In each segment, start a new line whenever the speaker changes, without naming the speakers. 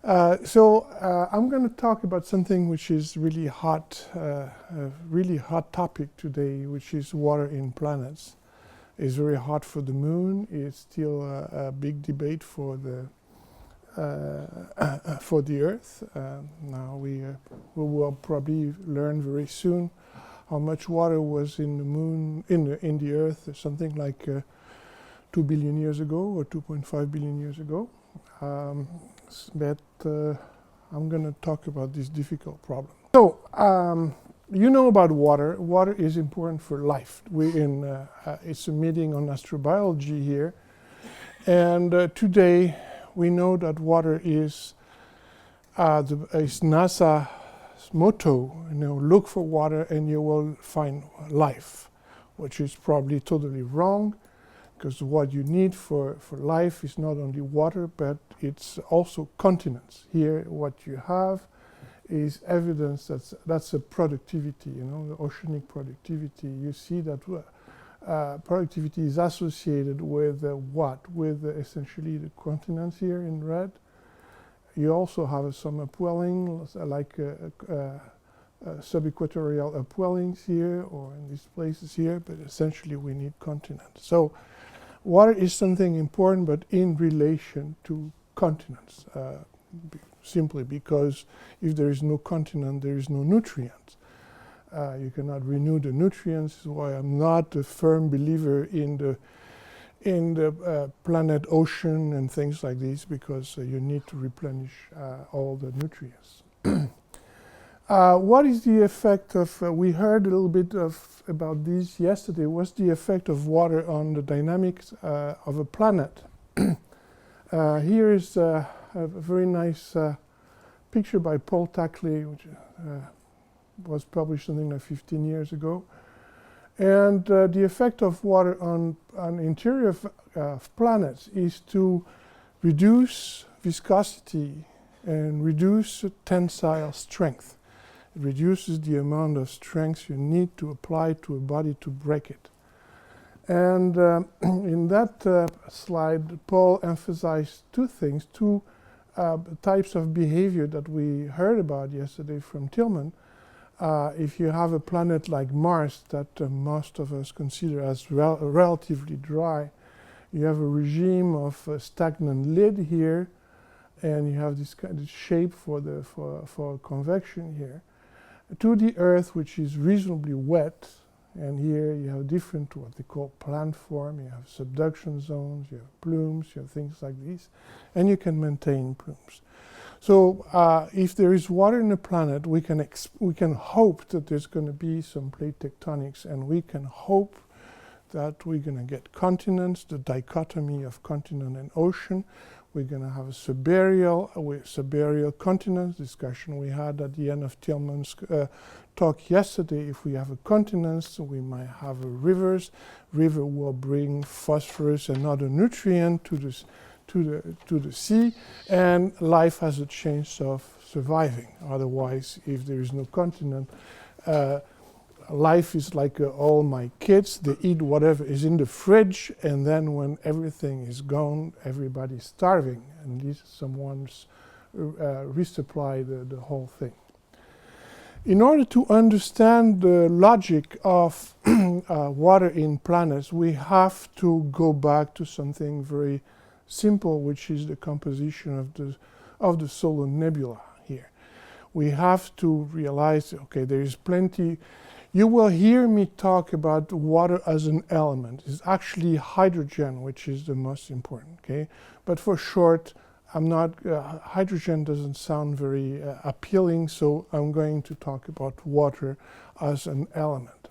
I'm going to talk about something which is really hot, a really hot topic today, which is water in planets. It's very hot for the moon. It's still a big debate for the Earth. Now we will probably learn very soon how much water was in the moon, in the Earth, something like 2 billion years ago or 2.5 billion years ago. But I'm going to talk about this difficult problem. So, you know about water. Water is important for life. It's a meeting on astrobiology here. And today we know that water is NASA's motto, look for water and you will find life, which is probably totally wrong. Because what you need for life is not only water, but it's also continents. Here, what you have is evidence that's a productivity, the oceanic productivity. You see that productivity is associated with what? With essentially the continents here in red. You also have some upwelling, like subequatorial upwellings here, or in these places here, but essentially we need continents. So, water is something important, but in relation to continents, simply because if there is no continent, there is no nutrients. You cannot renew the nutrients. This is why I'm not a firm believer in the planet ocean and things like this, because you need to replenish all the nutrients. What is the effect of, we heard a little bit about this yesterday, what's the effect of water on the dynamics of a planet? Here is a very nice picture by Paul Tackley, which was published something like 15 years ago. And the effect of water on interior of planets is to reduce viscosity and reduce tensile strength. It reduces the amount of strength you need to apply to a body to break it. And in that slide, Paul emphasized two things, two types of behavior that we heard about yesterday from Tillman. If you have a planet like Mars that most of us consider as relatively dry, you have a regime of stagnant lid here, and you have this kind of shape for convection here. To the Earth, which is reasonably wet, and here you have different, what they call plant form. You have subduction zones, you have plumes, you have things like this, and you can maintain plumes. So if there is water in the planet, we can hope that there's going to be some plate tectonics, and we can hope that we're going to get continents, the dichotomy of continent and ocean. We're going to have a subaerial continents discussion we had at the end of Tillman's talk yesterday. If we have a continent, we might have a rivers. River will bring phosphorus and other nutrient to the sea, and life has a chance of surviving. Otherwise, if there is no continent, life is like all my kids. They eat whatever is in the fridge, and then when everything is gone, everybody's starving, and this someone's resupply the whole thing. In order to understand the logic of water in planets, we have to go back to something very simple, which is the composition of the solar nebula here. We have to realize, okay, there is plenty. You will hear me talk about water as an element. It's actually hydrogen, which is the most important, okay? But for short, hydrogen doesn't sound very appealing, so I'm going to talk about water as an element.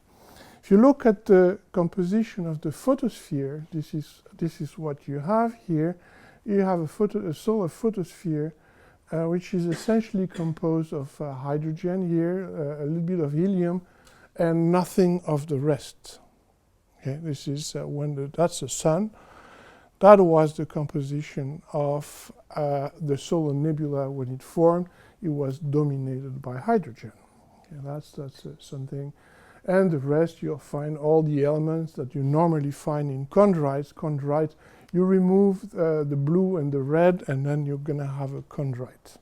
If you look at the composition of the photosphere, this is what you have here. You have a solar photosphere, which is essentially composed of hydrogen here, a little bit of helium, and nothing of the rest. Okay, this is that's the sun. That was the composition of the solar nebula when it formed. It was dominated by hydrogen. Okay, that's something. And the rest, you'll find all the elements that you normally find in chondrites. Chondrites You remove the blue and the red, and then you're going to have a chondrite,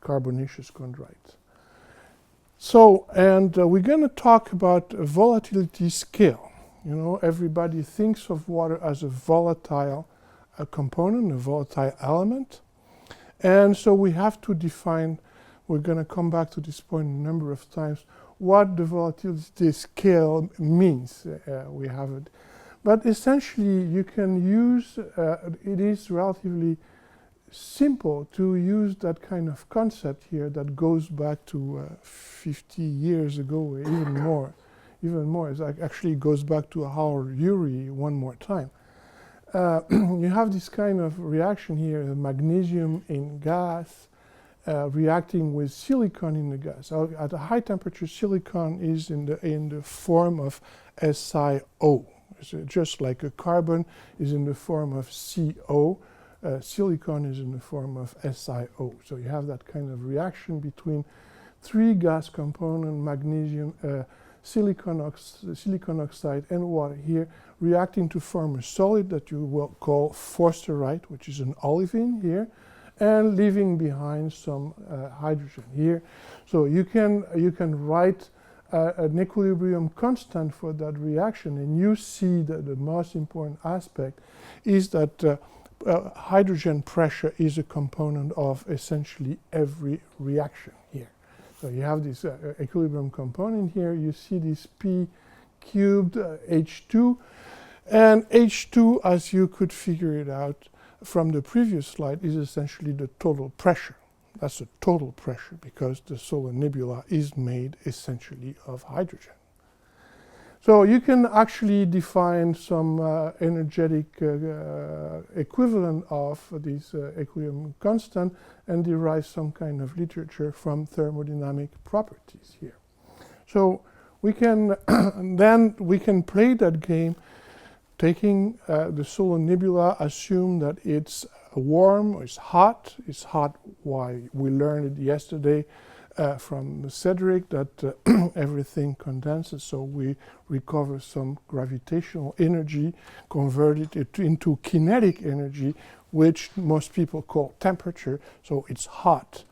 carbonaceous chondrite. So, and we're going to talk about a volatility scale. You know, everybody thinks of water as a volatile component, a volatile element. And so we have to define, we're going to come back to this point a number of times, what the volatility scale means. We have it. But essentially, you can use, it is relatively simple to use that kind of concept here that goes back to 50 years ago, or even more. Even more. It actually goes back to Howard Urey one more time. You have this kind of reaction here, magnesium in gas reacting with silicon in the gas. At a high temperature, silicon is in the form of SiO. So just like a carbon is in the form of CO, silicon is in the form of SiO. So you have that kind of reaction between three gas components, magnesium, silicon oxide and water here, reacting to form a solid that you will call forsterite, which is an olivine here, and leaving behind some hydrogen here. So you can write an equilibrium constant for that reaction, and you see that the most important aspect is that hydrogen pressure is a component of essentially every reaction here. So you have this equilibrium component here. You see this P cubed H2, and H2, as you could figure it out from the previous slide, is essentially the total pressure. That's the total pressure because the solar nebula is made essentially of hydrogen. So you can actually define some energetic equivalent of this equilibrium constant and derive some kind of literature from thermodynamic properties here. So we can then we can play that game, taking the solar nebula, assume that it's warm or it's hot. It's hot. Why? We learned it yesterday from Cedric that everything condenses, so we recover some gravitational energy, converted it into kinetic energy, which most people call temperature, so it's hot.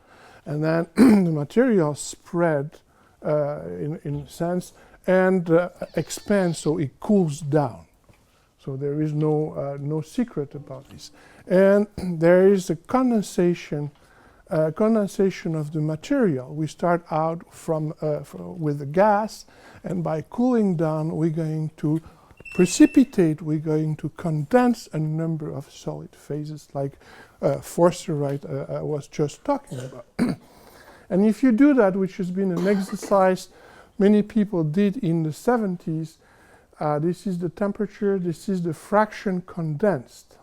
And then the material spread in a sense and expands, so it cools down. So there is no secret about this. And there is a condensation of the material. We start out with the gas, and by cooling down, we're going to precipitate, we're going to condense a number of solid phases like forsterite I was just talking about. And if you do that, which has been an exercise many people did in the 70s, this is the temperature, this is the fraction condensed.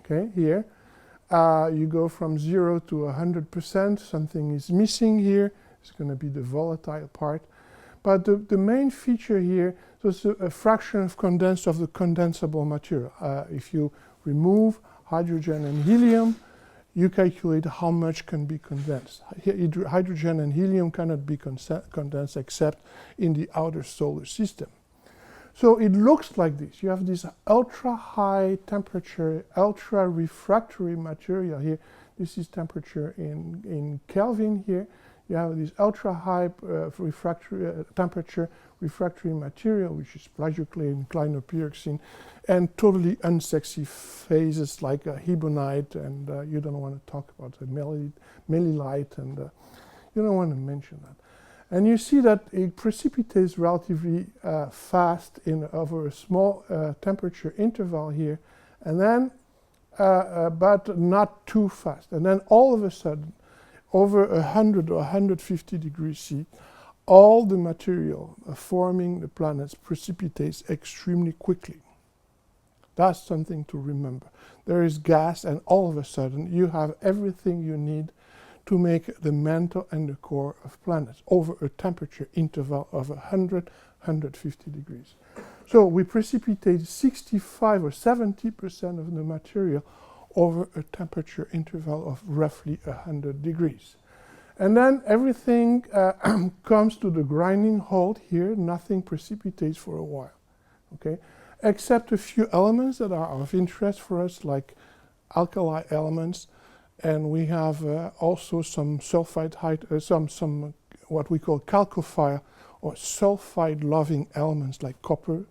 Okay, here. You go from 0 to 100%, something is missing here, it's going to be the volatile part. But the main feature here is a fraction of condensed of the condensable material. If you remove hydrogen and helium, you calculate how much can be condensed. Hydrogen and helium cannot be condensed except in the outer solar system. So it looks like this. You have this ultra high temperature, ultra refractory material here. This is temperature in Kelvin here. You have this ultra high temperature refractory material, which is plagioclase, clinopyroxene, and totally unsexy phases like hebonite, and you don't want to talk about the melilite, and you don't want to mention that. And you see that it precipitates relatively fast over a small temperature interval here, and then, but not too fast. And then all of a sudden, over 100 or 150 degrees C, all the material forming the planets precipitates extremely quickly. That's something to remember. There is gas, and all of a sudden, you have everything you need to make the mantle and the core of planets over a temperature interval of 100, 150 degrees. So we precipitate 65 or 70% of the material over a temperature interval of roughly 100 degrees. And then everything comes to the grinding halt here. Nothing precipitates for a while. Okay? except a few elements that are of interest for us, like alkali elements. And we have also some sulfide, some what we call chalcophile or sulfide-loving elements like copper.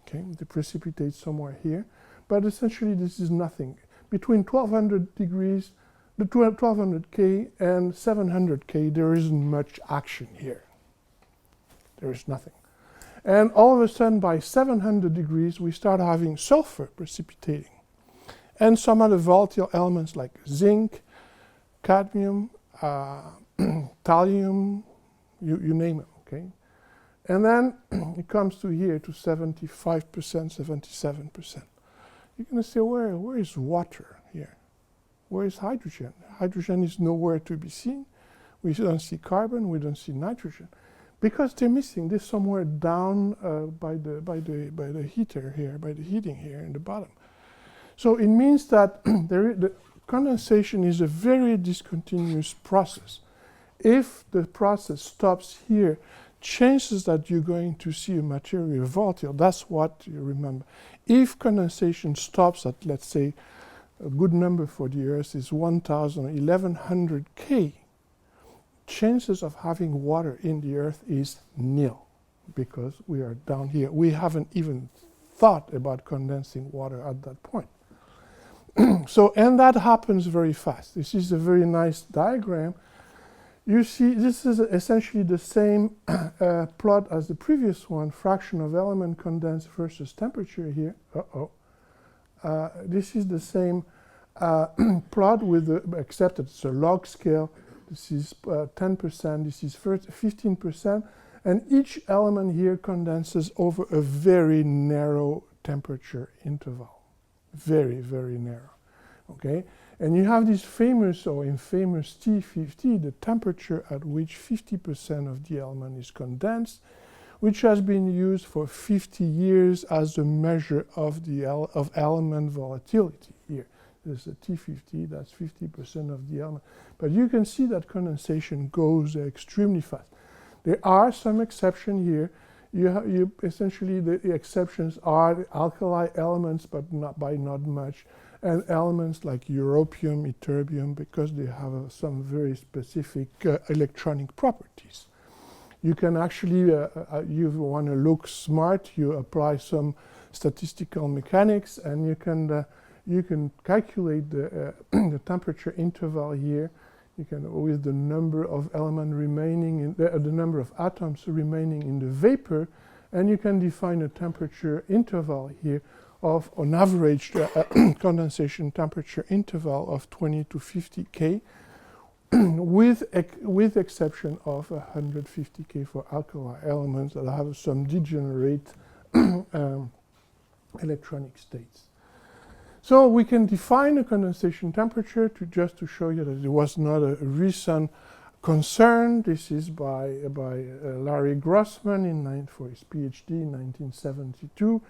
Okay, they precipitate somewhere here. But essentially, this is nothing. Between 1200 degrees, the 1200 K and 700 K, there isn't much action here. There is nothing. And all of a sudden, by 700 degrees, we start having sulfur precipitating. And some other volatile elements like zinc, cadmium, thallium, you name it, okay? And then it comes to here to 75%, 77%. You're going to say, where is water here? Where is hydrogen? Hydrogen is nowhere to be seen. We don't see carbon, we don't see nitrogen. Because they're missing. They're somewhere down by the heater here, by the heating here in the bottom. So it means that the condensation is a very discontinuous process. If the process stops here, chances that you're going to see a material volatile. That's what you remember. If condensation stops at, let's say, a good number for the Earth is 1000 or 1100 K, chances of having water in the Earth is nil, because we are down here. We haven't even thought about condensing water at that point. So, and that happens very fast. This is a very nice diagram. You see, this is essentially the same plot as the previous one, fraction of element condensed versus temperature here. This is the same plot with except it's a log scale. This is 10%, this is 15%, and each element here condenses over a very narrow temperature interval. Very, very narrow, okay? And you have this famous or infamous T50, the temperature at which 50% of the element is condensed, which has been used for 50 years as a measure of the element volatility here. There's a T50, that's 50% of the element. But you can see that condensation goes extremely fast. There are some exceptions here. You essentially, the exceptions are the alkali elements, but not much, and elements like europium, ytterbium, because they have some very specific electronic properties. You can actually, you want to look smart, you apply some statistical mechanics, and you can calculate the, the temperature interval here. You can, with the number of elements remaining, in the number of atoms remaining in the vapor, and you can define a temperature interval here of, on average, condensation temperature interval of 20 to 50 K, with exception of 150 K for alkali elements that have some degenerate electronic states. So we can define a condensation temperature just to show you that it was not a recent concern. This is by Larry Grossman for his PhD in 1972,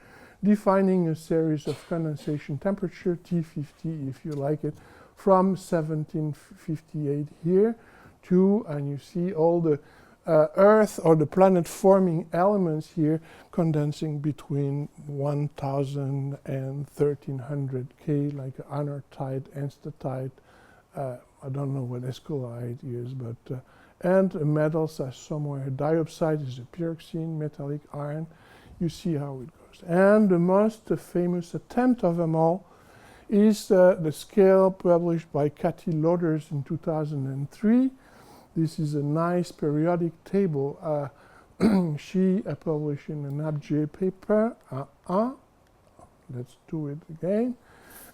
defining a series of condensation temperature, T50 if you like it, from 1758 here to, and you see all the Earth or the planet forming elements here condensing between 1000 and 1300 K, like anortite, enstatite, I don't know what escolite is, but and metals are somewhere. Diopside is a pyroxene, metallic iron. You see how it goes. And the most famous attempt of them all is the scale published by Cathy Loaders in 2003. This is a nice periodic table she published in an ABJ paper. Let's do it again.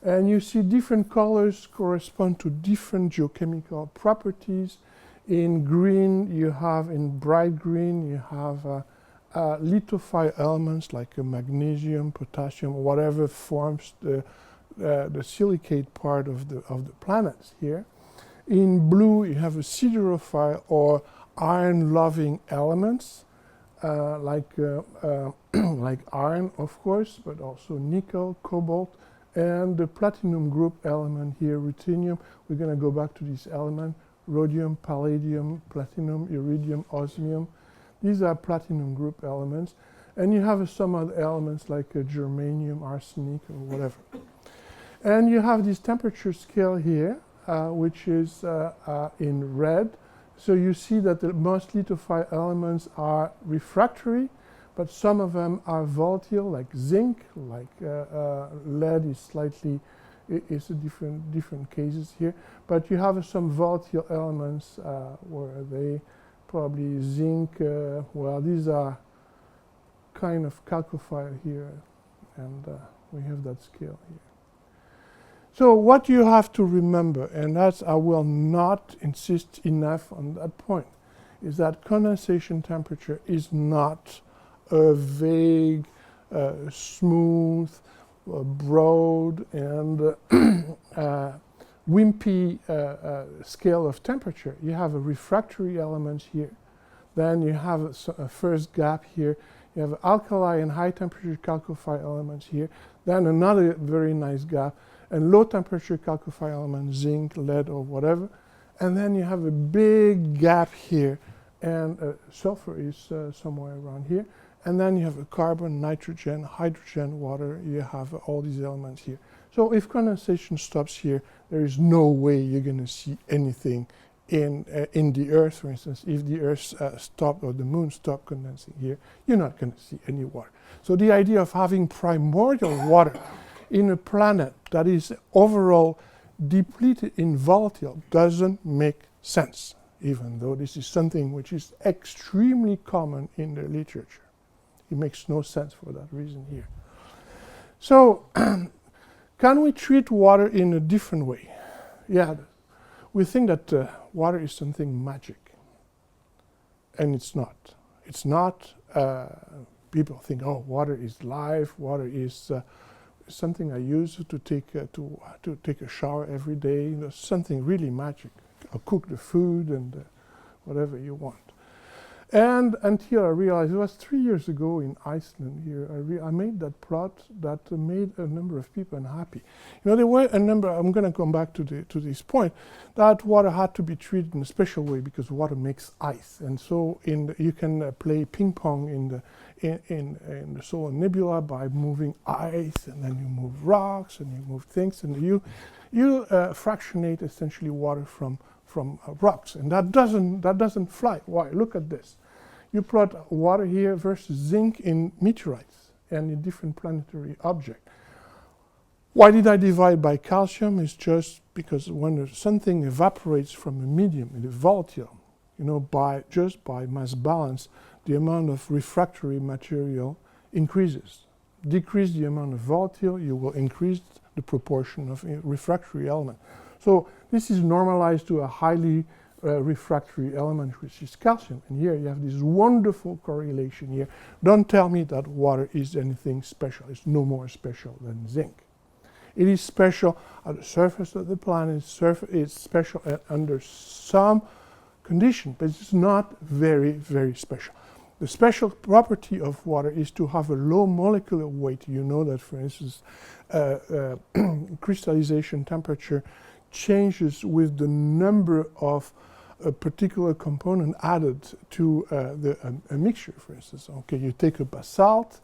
And you see different colors correspond to different geochemical properties. In green, you have, in bright green, you have lithophile elements like magnesium, potassium, whatever forms the silicate part of the planets here. In blue, you have a siderophile or iron-loving elements, like iron, of course, but also nickel, cobalt, and the platinum group element here, ruthenium. We're going to go back to this element, rhodium, palladium, platinum, iridium, osmium. These are platinum group elements. And you have some other elements like germanium, arsenic, or whatever. And you have this temperature scale here, which is in red. So you see that the most lithophile elements are refractory, but some of them are volatile, like zinc, like lead is slightly, it's a different cases here. But you have some volatile elements where they probably zinc, well, these are kind of chalcophile here, and we have that scale here. So what you have to remember, and that's, I will not insist enough on that point, is that condensation temperature is not a vague, smooth, broad, and wimpy scale of temperature. You have a refractory element here. Then you have a first gap here. You have alkali and high temperature chalcophile elements here. Then another very nice gap. And low temperature chalcophile elements, zinc, lead, or whatever. And then you have a big gap here. And sulfur is somewhere around here. And then you have a carbon, nitrogen, hydrogen, water. You have all these elements here. So if condensation stops here, there is no way you're going to see anything in the Earth, for instance. If the Earth stopped or the Moon stopped condensing here, you're not going to see any water. So the idea of having primordial water in a planet that is overall depleted in volatile doesn't make sense, even though this is something which is extremely common in the literature. It makes no sense for that reason here. So, can we treat water in a different way? Yeah, we think that water is something magic, and it's not. It's not. People think, oh, water is life. Water is something I use to take a shower every day. You know, something really magic. I'll cook the food and whatever you want. And until I realized, it was 3 years ago in Iceland here, I made that plot that made a number of people unhappy. You know, there were a number, I'm going to come back to this point, that water had to be treated in a special way because water makes ice. And so you can play ping pong in the solar nebula by moving ice, and then you move rocks, and you move things, and you fractionate essentially water from rocks, and that doesn't fly. Why? Look at this. You plot water here versus zinc in meteorites and in different planetary objects. Why did I divide by calcium? It's just because when something evaporates from a medium, it is volatile. You know, just by mass balance, the amount of refractory material increases. Decrease the amount of volatile, you will increase the proportion of refractory element. So this is normalized to a highly refractory element, which is calcium. And here you have this wonderful correlation here. Don't tell me that water is anything special. It's no more special than zinc. It is special at the surface of the planet. It's special under some condition, but it's not very, very special. The special property of water is to have a low molecular weight. You know that, for instance, crystallization temperature changes with the number of a particular component added to a mixture, for instance. Okay, you take a basalt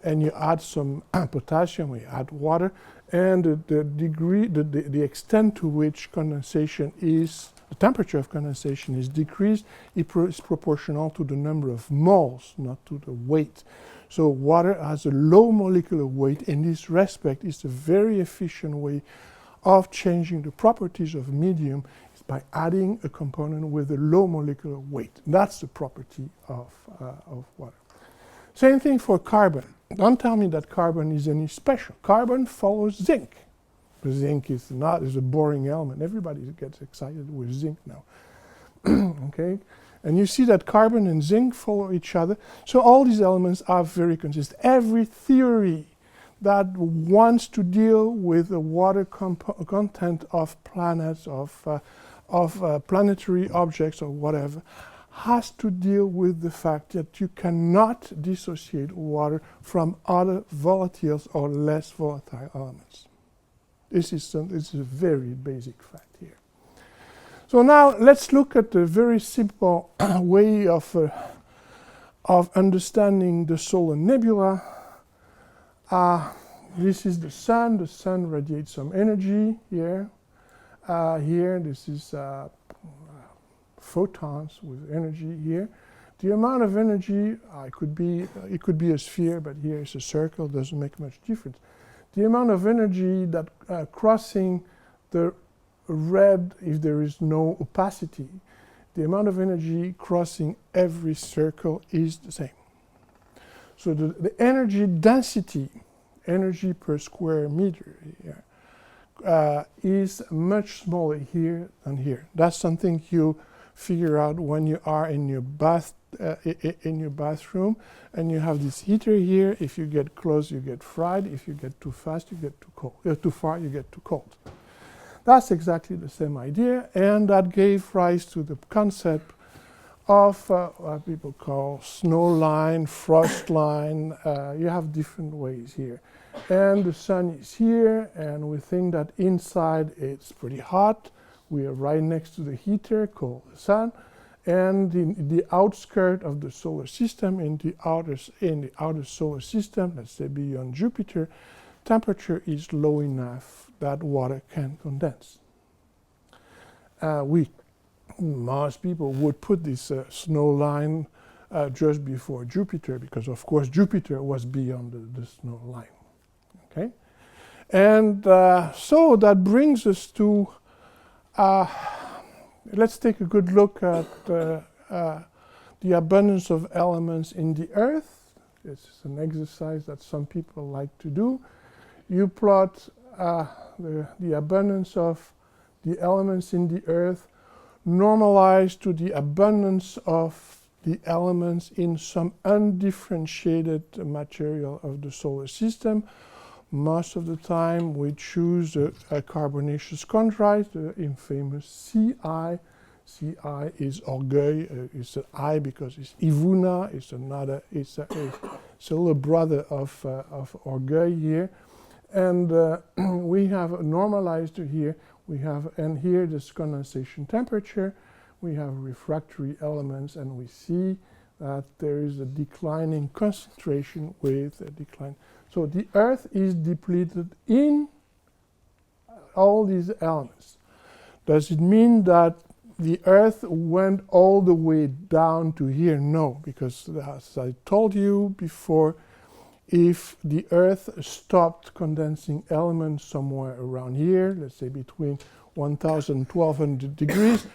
and you add some potassium, you add water, and the extent to which condensation is, the temperature of condensation is decreased, is proportional to the number of moles, not to the weight. So water has a low molecular weight. In this respect, it's a very efficient way of changing the properties of medium is by adding a component with a low molecular weight. That's the property of water. Same thing for carbon. Don't tell me that carbon is any special. Carbon follows zinc. The zinc is a boring element. Everybody gets excited with zinc now. Okay? And you see that carbon and zinc follow each other. So all these elements are very consistent. Every theory that wants to deal with the water content of planets, of planetary objects or whatever, has to deal with the fact that you cannot dissociate water from other volatiles or less volatile elements. This is a very basic fact here. So now let's look at a very simple way of of understanding the solar nebula. This is the sun. The sun radiates some energy here. Here, this is photons with energy here. The amount of energy, it could be a sphere, but here is a circle, doesn't make much difference. The amount of energy that crossing the red, if there is no opacity, the amount of energy crossing every circle is the same. So the energy density, energy per square meter here, is much smaller here than here. That's something you figure out when you are in your bathroom and you have this heater here. If you get close, you get fried. If you get too fast, you get too cold. Too far, you get too cold. That's exactly the same idea, and that gave rise to the concept of what people call snow line, frost line. You have different ways here. And the sun is here, and we think that inside it's pretty hot. We are right next to the heater called the sun, and in the outskirt of the solar system, in the outer solar system, let's say beyond Jupiter, temperature is low enough that water can condense. Most people would put this snow line just before Jupiter, because of course Jupiter was beyond the snow line. Okay, and so that brings us to let's take a good look at the abundance of elements in the Earth. This is an exercise that some people like to do. You plot the abundance of the elements in the Earth normalized to the abundance of the elements in some undifferentiated material of the solar system. Most of the time we choose a carbonaceous chondrite, the infamous Ci. Ci is Orgueil, it's an I because it's Ivuna, it's a little brother of Orgueil here. And we have normalized to here, and here this condensation temperature, we have refractory elements, and we see that there is a declining concentration with a decline. So the Earth is depleted in all these elements. Does it mean that the Earth went all the way down to here? No, because as I told you before, if the Earth stopped condensing elements somewhere around here, let's say between 1000 and 1200 degrees,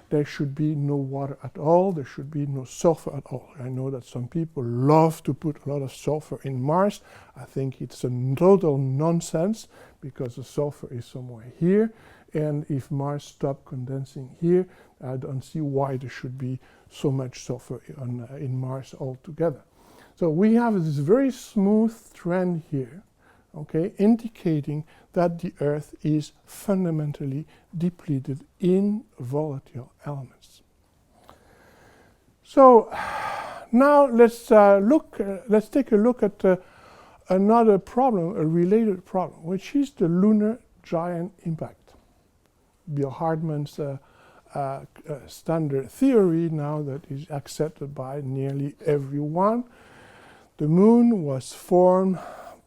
there should be no water at all, there should be no sulfur at all. I know that some people love to put a lot of sulfur in Mars. I think it's a total nonsense, because the sulfur is somewhere here, and if Mars stopped condensing here, I don't see why there should be so much sulfur in Mars altogether. So we have this very smooth trend here, okay, indicating that the Earth is fundamentally depleted in volatile elements. So now let's take a look at another problem, a related problem, which is the lunar giant impact. Bill Hartmann's standard theory now that is accepted by nearly everyone. The moon was formed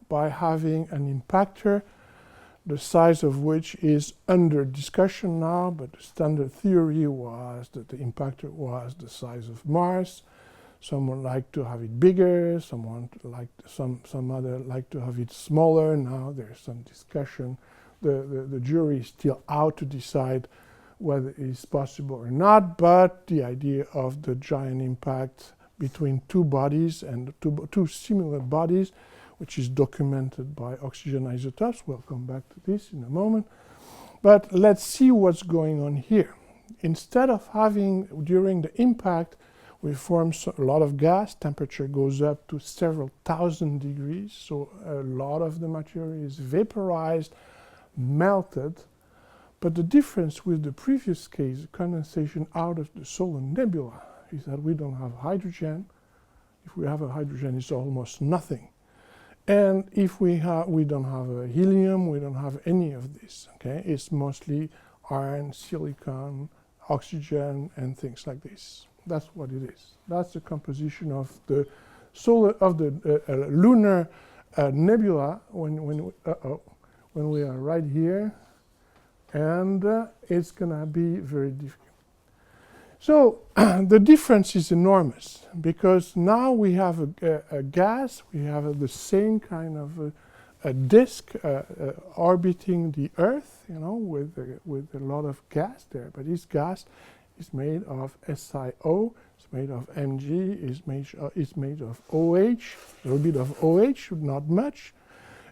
by having an impactor, the size of which is under discussion now, but the standard theory was that the impactor was the size of Mars. Someone liked to have it bigger, some other like to have it smaller. Now there's some discussion. The jury is still out to decide whether it is possible or not, but the idea of the giant impact between two bodies and two similar bodies, which is documented by oxygen isotopes. We'll come back to this in a moment. But let's see what's going on here. Instead of having, during the impact, we form a lot of gas, temperature goes up to several thousand degrees, so a lot of the material is vaporized, melted. But the difference with the previous case, condensation out of the solar nebula, is that we don't have hydrogen. If we have a hydrogen, it's almost nothing. And if we don't have a helium, we don't have any of this, okay? It's mostly iron, silicon, oxygen, and things like this, That's what it is. That's the composition of the lunar nebula when we are right here, and it's going to be very difficult. So the difference is enormous, because now we have a gas, we have the same kind of a disk orbiting the Earth, you know, with a lot of gas there. But this gas is made of SiO, it's made of Mg, it's made of OH, a little bit of OH, not much.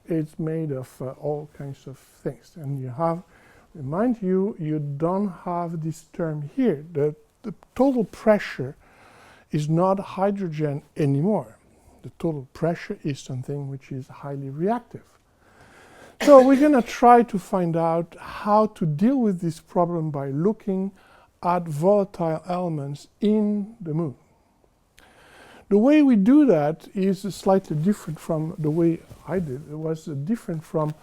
It's made of all kinds of things. And you have, remind you, you don't have this term here. The total pressure is not hydrogen anymore. The total pressure is something which is highly reactive. So we're going to try to find out how to deal with this problem by looking at volatile elements in the moon. The way we do that is slightly different from the way I did. It was different from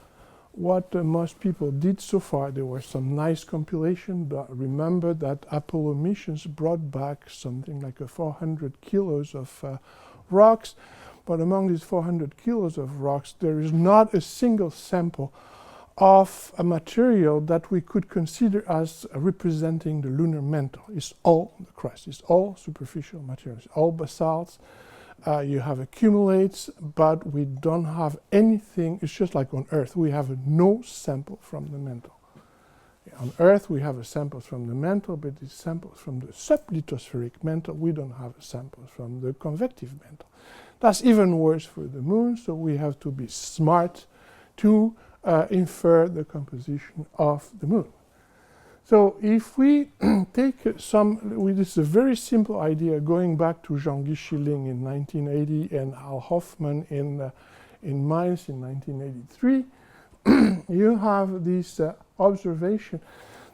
what most people did so far. There were some nice compilation. Remember that Apollo missions brought back something like 400 kilos of rocks. But among these 400 kilos of rocks, there is not a single sample of a material that we could consider as representing the lunar mantle. It's all the crust. It's all superficial materials, all basalts. You have accumulates, but we don't have anything. It's just like on Earth. We have no sample from the mantle. On Earth, we have samples from the mantle, but it's samples from the sublithospheric mantle. We don't have samples from the convective mantle. That's even worse for the moon, so we have to be smart to infer the composition of the moon. So if we take this is a very simple idea going back to Jean-Guy Schilling in 1980 and Al Hoffman in Mainz in 1983, you have this observation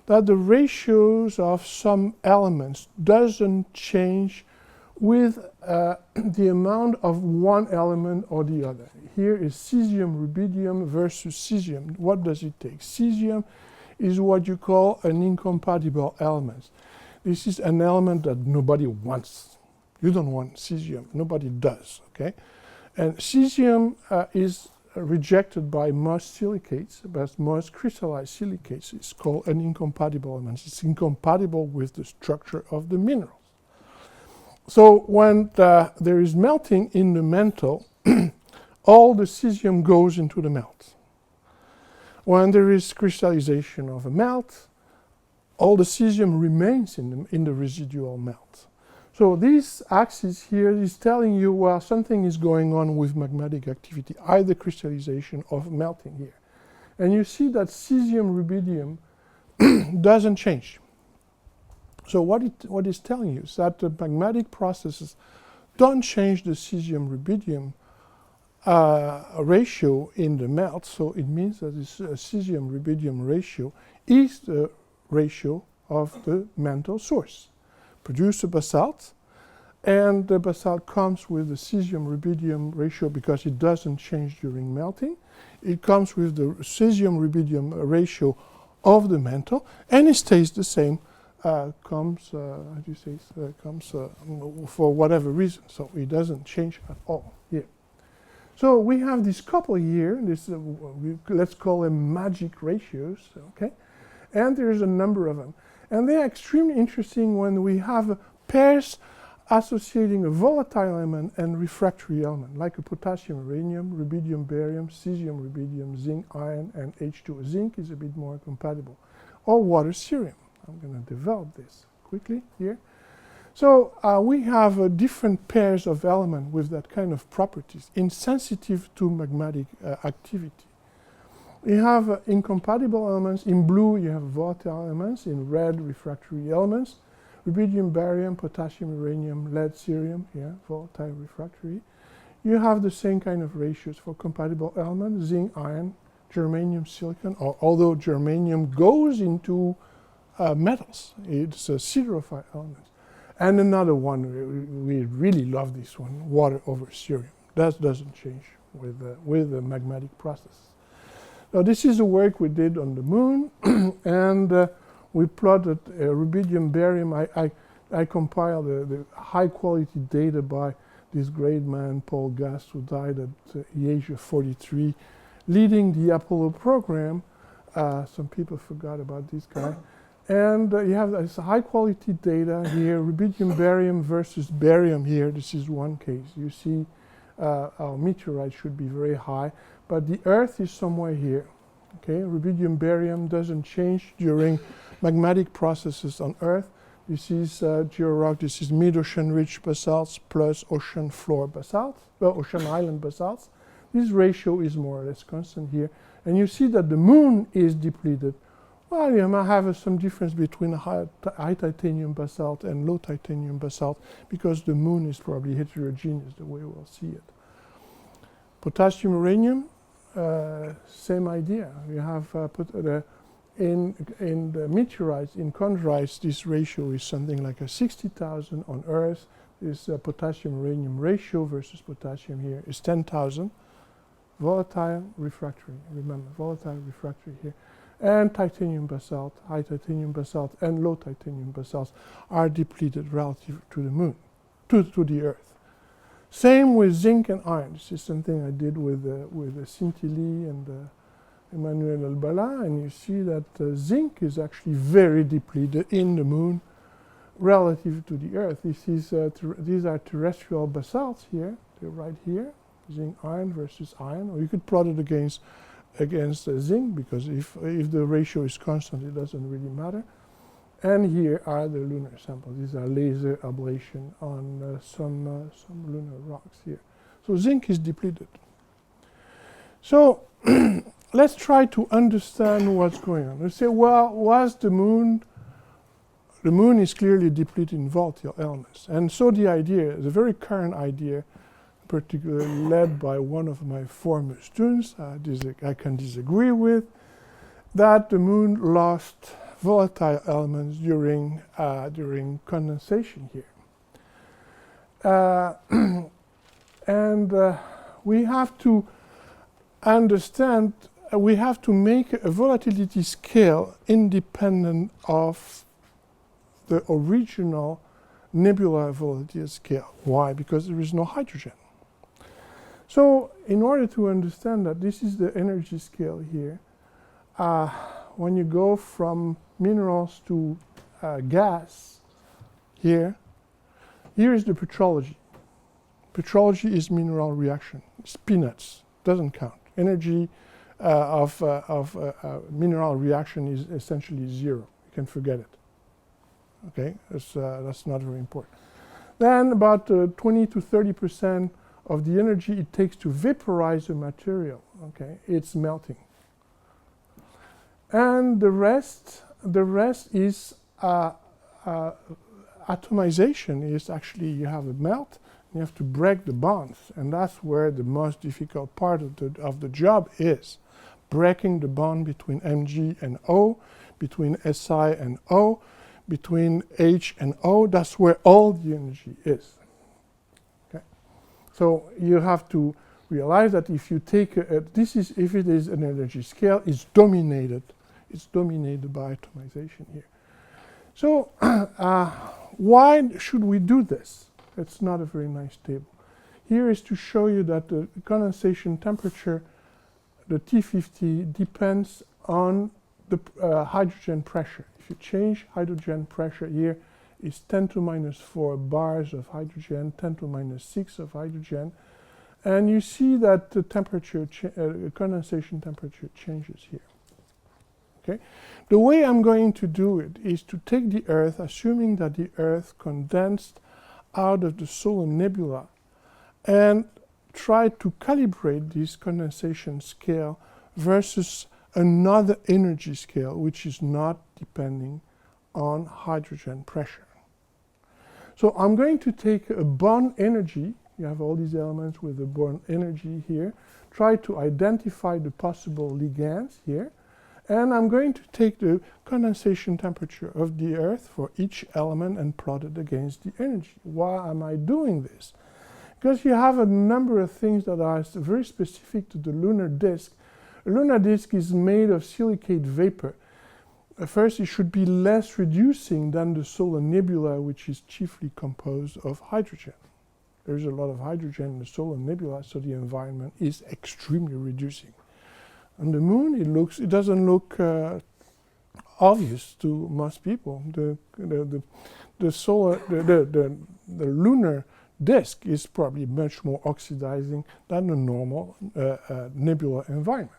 that the ratios of some elements doesn't change with the amount of one element or the other. Here is cesium, rubidium versus cesium. What does it take? Cesium is what you call an incompatible element. This is an element that nobody wants. You don't want cesium. Nobody does, okay? And cesium is rejected by most silicates, but most crystallized silicates. It's called an incompatible element. It's incompatible with the structure of the minerals. So when there is melting in the mantle, all the cesium goes into the melt. When there is crystallization of a melt, all the cesium remains in the residual melt. So this axis here is telling you, well, something is going on with magmatic activity, either crystallization or melting here. And you see that cesium-rubidium doesn't change. So what it's telling you is that the magmatic processes don't change the cesium-rubidium ratio in the melt. So it means that this cesium-rubidium ratio is the ratio of the mantle source. Produce a basalt, and the basalt comes with the cesium-rubidium ratio because it doesn't change during melting. It comes with the cesium-rubidium ratio of the mantle, and it stays the same. Comes for whatever reason, so it doesn't change at all here. So we have this couple here. This let's call them magic ratios, okay? And there's a number of them. And they are extremely interesting when we have pairs associating a volatile element and refractory element, like a potassium uranium, rubidium barium, cesium rubidium, zinc iron, and H2. Zinc is a bit more compatible. Or water cerium. I'm going to develop this quickly here. So we have different pairs of elements with that kind of properties, insensitive to magmatic activity. You have incompatible elements. In blue, you have volatile elements. In red, refractory elements. Rubidium, barium, potassium, uranium, lead, cerium, here, volatile, refractory. You have the same kind of ratios for compatible elements, zinc, iron, germanium, silicon, although germanium goes into metals. It's a siderophile element. And another one, we really love this one, water over cerium. That doesn't change with the magmatic process. Now this is the work we did on the moon, and we plotted rubidium, barium. I I compiled the high-quality data by this great man, Paul Gast, who died at the age of 43, leading the Apollo program. Some people forgot about this guy. And you have this high-quality data here, rubidium, barium versus barium here. This is one case. You see our meteorite should be very high, but the Earth is somewhere here. Okay, rubidium, barium doesn't change during magmatic processes on Earth. This is georock, this is mid-ocean ridge basalts plus ocean floor basalts, well, ocean island basalts. This ratio is more or less constant here. And you see that the moon is depleted. Well, you might have some difference between high titanium basalt and low titanium basalt because the moon is probably heterogeneous the way we'll see it. Potassium, uranium, same idea. You have in the meteorites, in chondrites, this ratio is something like a 60,000 on Earth. This potassium-uranium ratio versus potassium here is 10,000. Volatile, refractory, remember, volatile, refractory here. And titanium basalt, high titanium basalt and low titanium basalts are depleted relative to the moon, to the Earth. Same with zinc and iron. This is something I did with Cintilli and Emmanuel Albala, and you see that zinc is actually very depleted in the moon relative to the Earth. These are terrestrial basalts here. They're right here, zinc iron versus iron, or you could plot it against zinc, because if the ratio is constant, it doesn't really matter. And here are the lunar samples. These are laser ablation on some lunar rocks here. So zinc is depleted. So let's try to understand what's going on. Let's say, well, was the moon is clearly depleted in volatile elements. And so the idea, the very current idea, particularly led by one of my former students, I can disagree with, that the moon lost volatile elements during condensation here. And we have to understand, we have to make a volatility scale independent of the original nebular volatility scale. Why? Because there is no hydrogen. So in order to understand that, this is the energy scale here. When you go from minerals to gas, here is the petrology. Petrology is mineral reaction. It's peanuts, doesn't count. Energy of mineral reaction is essentially zero. You can forget it. Okay, that's not very important. Then about 20 to 30% of the energy it takes to vaporize a material, okay, it's melting. And the rest is atomization. Is actually, you have a melt, you have to break the bonds, and that's where the most difficult part of the job is. Breaking the bond between Mg and O, between Si and O, between H and O. That's where all the energy is. Okay, so you have to realize that if you take if it is an energy scale, it's dominated by atomization here. So why should we do this? It's not a very nice table. Here is to show you that the condensation temperature, the T50, depends on the hydrogen pressure. If you change hydrogen pressure here, is 10 to minus 4 bars of hydrogen, 10 to minus 6 of hydrogen, and you see that the temperature, condensation temperature changes here. Okay? The way I'm going to do it is to take the Earth, assuming that the Earth condensed out of the solar nebula, and try to calibrate this condensation scale versus another energy scale which is not depending on hydrogen pressure. So I'm going to take a bond energy, you have all these elements with the bond energy here, try to identify the possible ligands here, and I'm going to take the condensation temperature of the Earth for each element and plot it against the energy. Why am I doing this? Because you have a number of things that are very specific to the lunar disk. A lunar disk is made of silicate vapor. first, it should be less reducing than the solar nebula, which is chiefly composed of hydrogen. There's a lot of hydrogen in the solar nebula, so the environment is extremely reducing. On the moon, it doesn't look obvious to most people. The lunar disk is probably much more oxidizing than the normal nebula environment.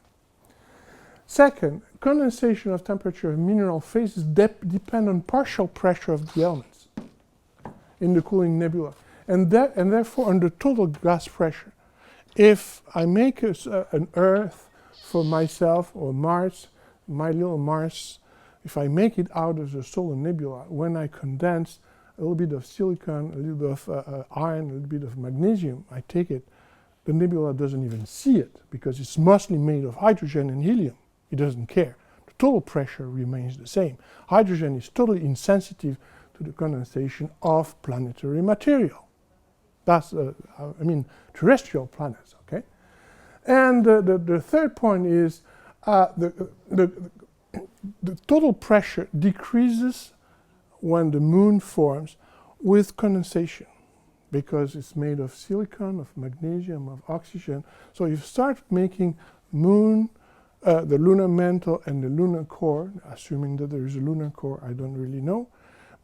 Second, condensation of temperature of mineral phases depend on partial pressure of the elements in the cooling nebula, and therefore on the total gas pressure. If I make an Earth for myself, or Mars, my little Mars, if I make it out of the solar nebula, when I condense a little bit of silicon, a little bit of iron, a little bit of magnesium, I take it, the nebula doesn't even see it because it's mostly made of hydrogen and helium. It doesn't care. The total pressure remains the same. Hydrogen is totally insensitive to the condensation of planetary material. That's, terrestrial planets, okay? And the third point is the total pressure decreases when the moon forms with condensation, because it's made of silicon, of magnesium, of oxygen. So you start making moon, the lunar mantle and the lunar core, assuming that there is a lunar core, I don't really know.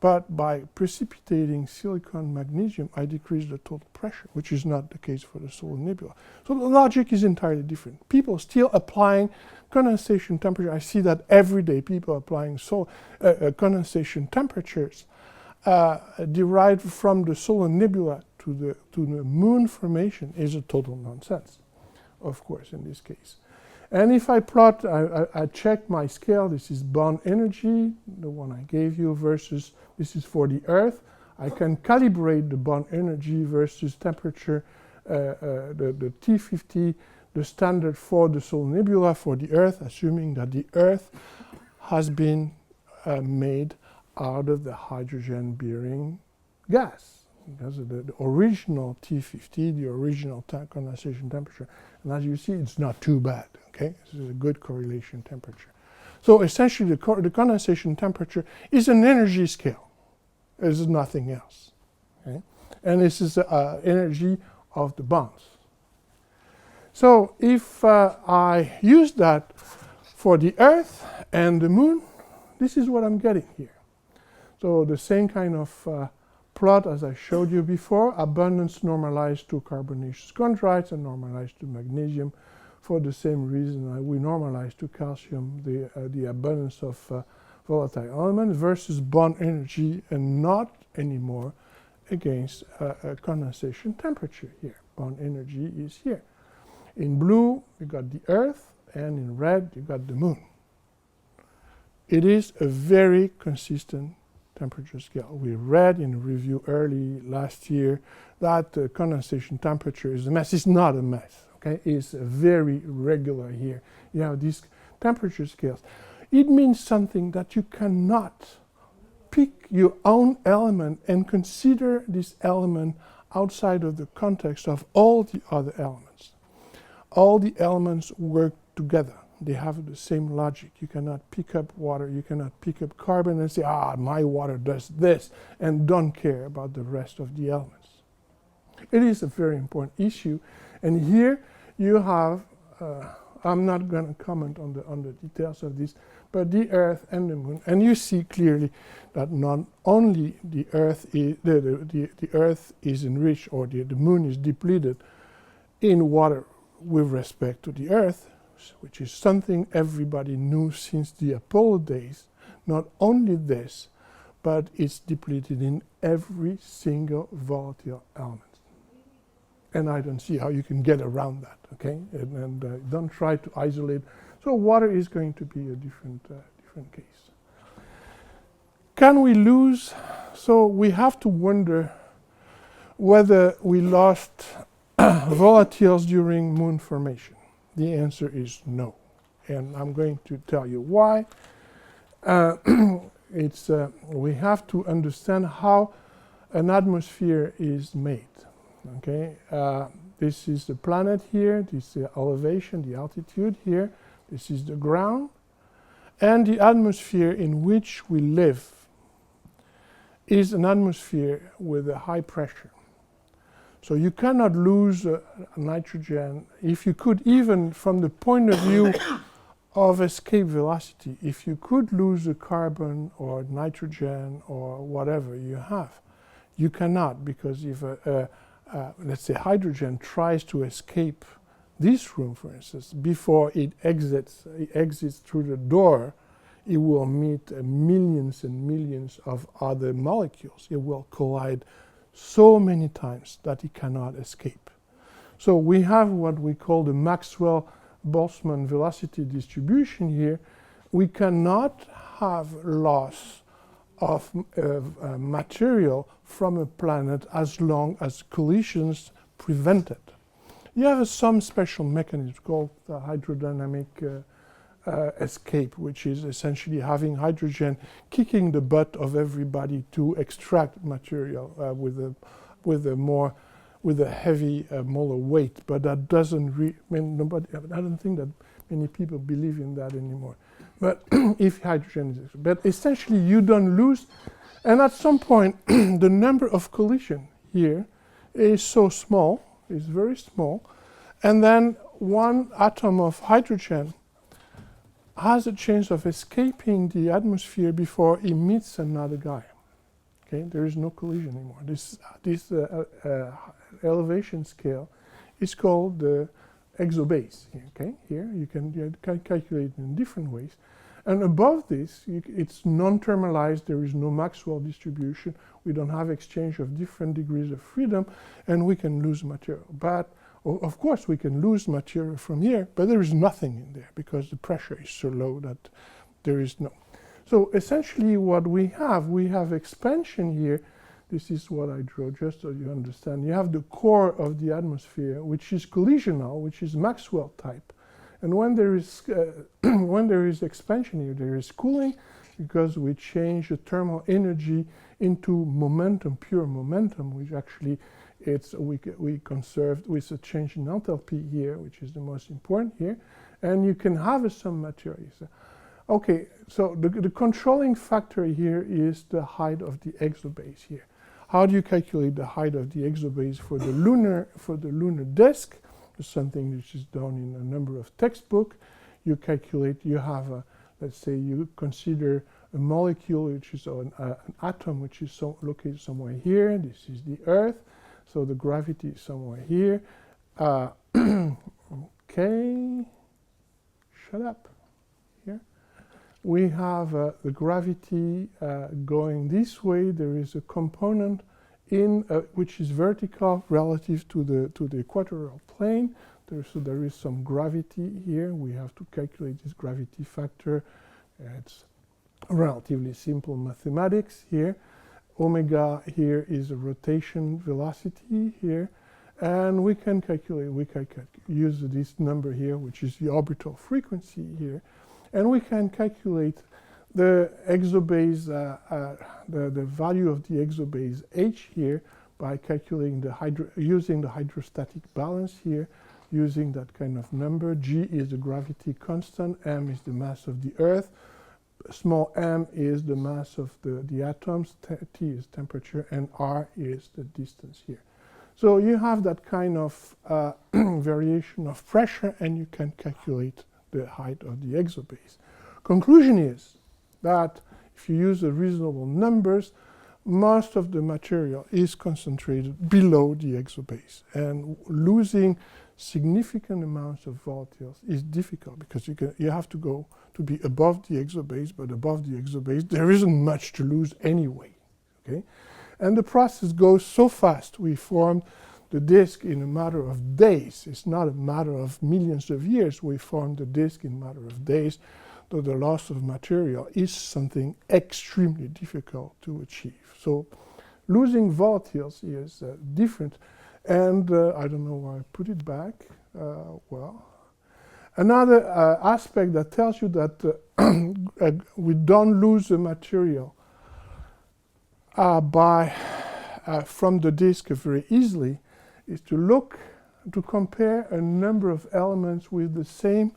But by precipitating silicon, magnesium, I decrease the total pressure, which is not the case for the solar nebula. So the logic is entirely different. People still applying condensation temperature. I see that every day, people applying condensation temperatures derived from the solar nebula to the moon formation is a total nonsense, of course, in this case. And if I plot, I check my scale. This is Bond energy, the one I gave you, versus this is for the Earth. I can calibrate the Bond energy versus temperature, the T50, the standard for the solar nebula for the Earth, assuming that the Earth has been made out of the hydrogen-bearing gas. Because of the original T50, the original condensation temperature. And as you see, it's not too bad, okay? This is a good correlation temperature. So essentially, the condensation temperature is an energy scale. This is nothing else, okay? And this is the energy of the bonds. So if I use that for the Earth and the Moon, this is what I'm getting here. So the same kind of plot as I showed you before, abundance normalized to carbonaceous chondrites and normalized to magnesium. For the same reason, we normalize to calcium the abundance of volatile elements versus bond energy, and not anymore against condensation temperature here. Bond energy is here. In blue, you got the Earth, and in red, you got the Moon. It is a very consistent temperature scale. We read in a review early last year that condensation temperature is a mess. It's not a mess, okay? It's very regular here. You have these temperature scales. It means something that you cannot pick your own element and consider this element outside of the context of all the other elements. All the elements work together. They have the same logic. You cannot pick up water, you cannot pick up carbon and say, my water does this, and don't care about the rest of the elements. It is a very important issue. And here you have, I'm not going to comment on the details of this, but the Earth and the Moon. And you see clearly that not only the Earth is, the Earth is enriched, or the Moon is depleted in water with respect to the Earth, which is something everybody knew since the Apollo days. Not only this, but it's depleted in every single volatile element. And I don't see how you can get around that, okay? And don't try to isolate. So water is going to be a different case. Can we lose? So we have to wonder whether we lost volatiles during moon formation. The answer is no, and I'm going to tell you why. We have to understand how an atmosphere is made. Okay, this is the planet here. This is the elevation, the altitude here. This is the ground, And the atmosphere in which we live is an atmosphere with a high pressure. So you cannot lose nitrogen. If you could, even from the point of view of escape velocity, if you could lose a carbon or nitrogen or whatever you have, you cannot, because if let's say hydrogen tries to escape this room, for instance, before it exits through the door, it will meet millions and millions of other molecules. It will collide so many times that it cannot escape. So we have what we call the Maxwell-Boltzmann velocity distribution here. We cannot have loss of material from a planet as long as collisions prevent it. You have some special mechanism called the hydrodynamic escape, which is essentially having hydrogen kicking the butt of everybody to extract material with a heavy molar weight. But that doesn't I don't think that many people believe in that anymore. But if hydrogen is, but essentially you don't lose, and at some point the number of collision here is so small, is very small, and then one atom of hydrogen has a chance of escaping the atmosphere before it meets another guy. Okay, there is no collision anymore. This elevation scale is called the exobase. Okay, here you can calculate in different ways. And above this, it's non-thermalized. There is no Maxwell distribution. We don't have exchange of different degrees of freedom, and we can lose material. But of course, we can lose material from here, but there is nothing in there because the pressure is so low that there is no. So essentially what we have expansion here. This is what I drew, just so you understand. You have the core of the atmosphere, which is collisional, which is Maxwell type. And when there is expansion here, there is cooling, because we change the thermal energy into momentum, pure momentum, which actually we conserved with a change in enthalpy here, which is the most important here, and you can have some material. Okay, so the controlling factor here is the height of the exobase here. How do you calculate the height of the exobase for the lunar disk? It's something which is done in a number of textbooks. You calculate. You have let's say you consider a molecule which is an atom which is located somewhere here. This is the Earth. So the gravity is somewhere here. Okay, shut up. Here. We have the gravity going this way. There is a component which is vertical relative to the equatorial plane. So there is some gravity here. We have to calculate this gravity factor. It's relatively simple mathematics here. Omega here is a rotation velocity here, and we can calculate, use this number here, which is the orbital frequency here, and we can calculate the exobase, the value of the exobase H here by calculating using the hydrostatic balance here, using that kind of number. G is the gravity constant, M is the mass of the Earth, small m is the mass of the atoms, T is temperature, and R is the distance here. So you have that kind of variation of pressure, and you can calculate the height of the exobase. Conclusion is that if you use the reasonable numbers, most of the material is concentrated below the exobase, and losing significant amounts of volatiles is difficult because you have to go to be above the exobase, but above the exobase there isn't much to lose anyway. Okay, and the process goes so fast. We formed the disk in a matter of days. It's not a matter of millions of years. We formed the disk in a matter of days. Though the loss of material is something extremely difficult to achieve. So losing volatiles is different. And I don't know why I put it back. Well, another aspect that tells you that we don't lose the material from the disk very easily is to compare a number of elements with the same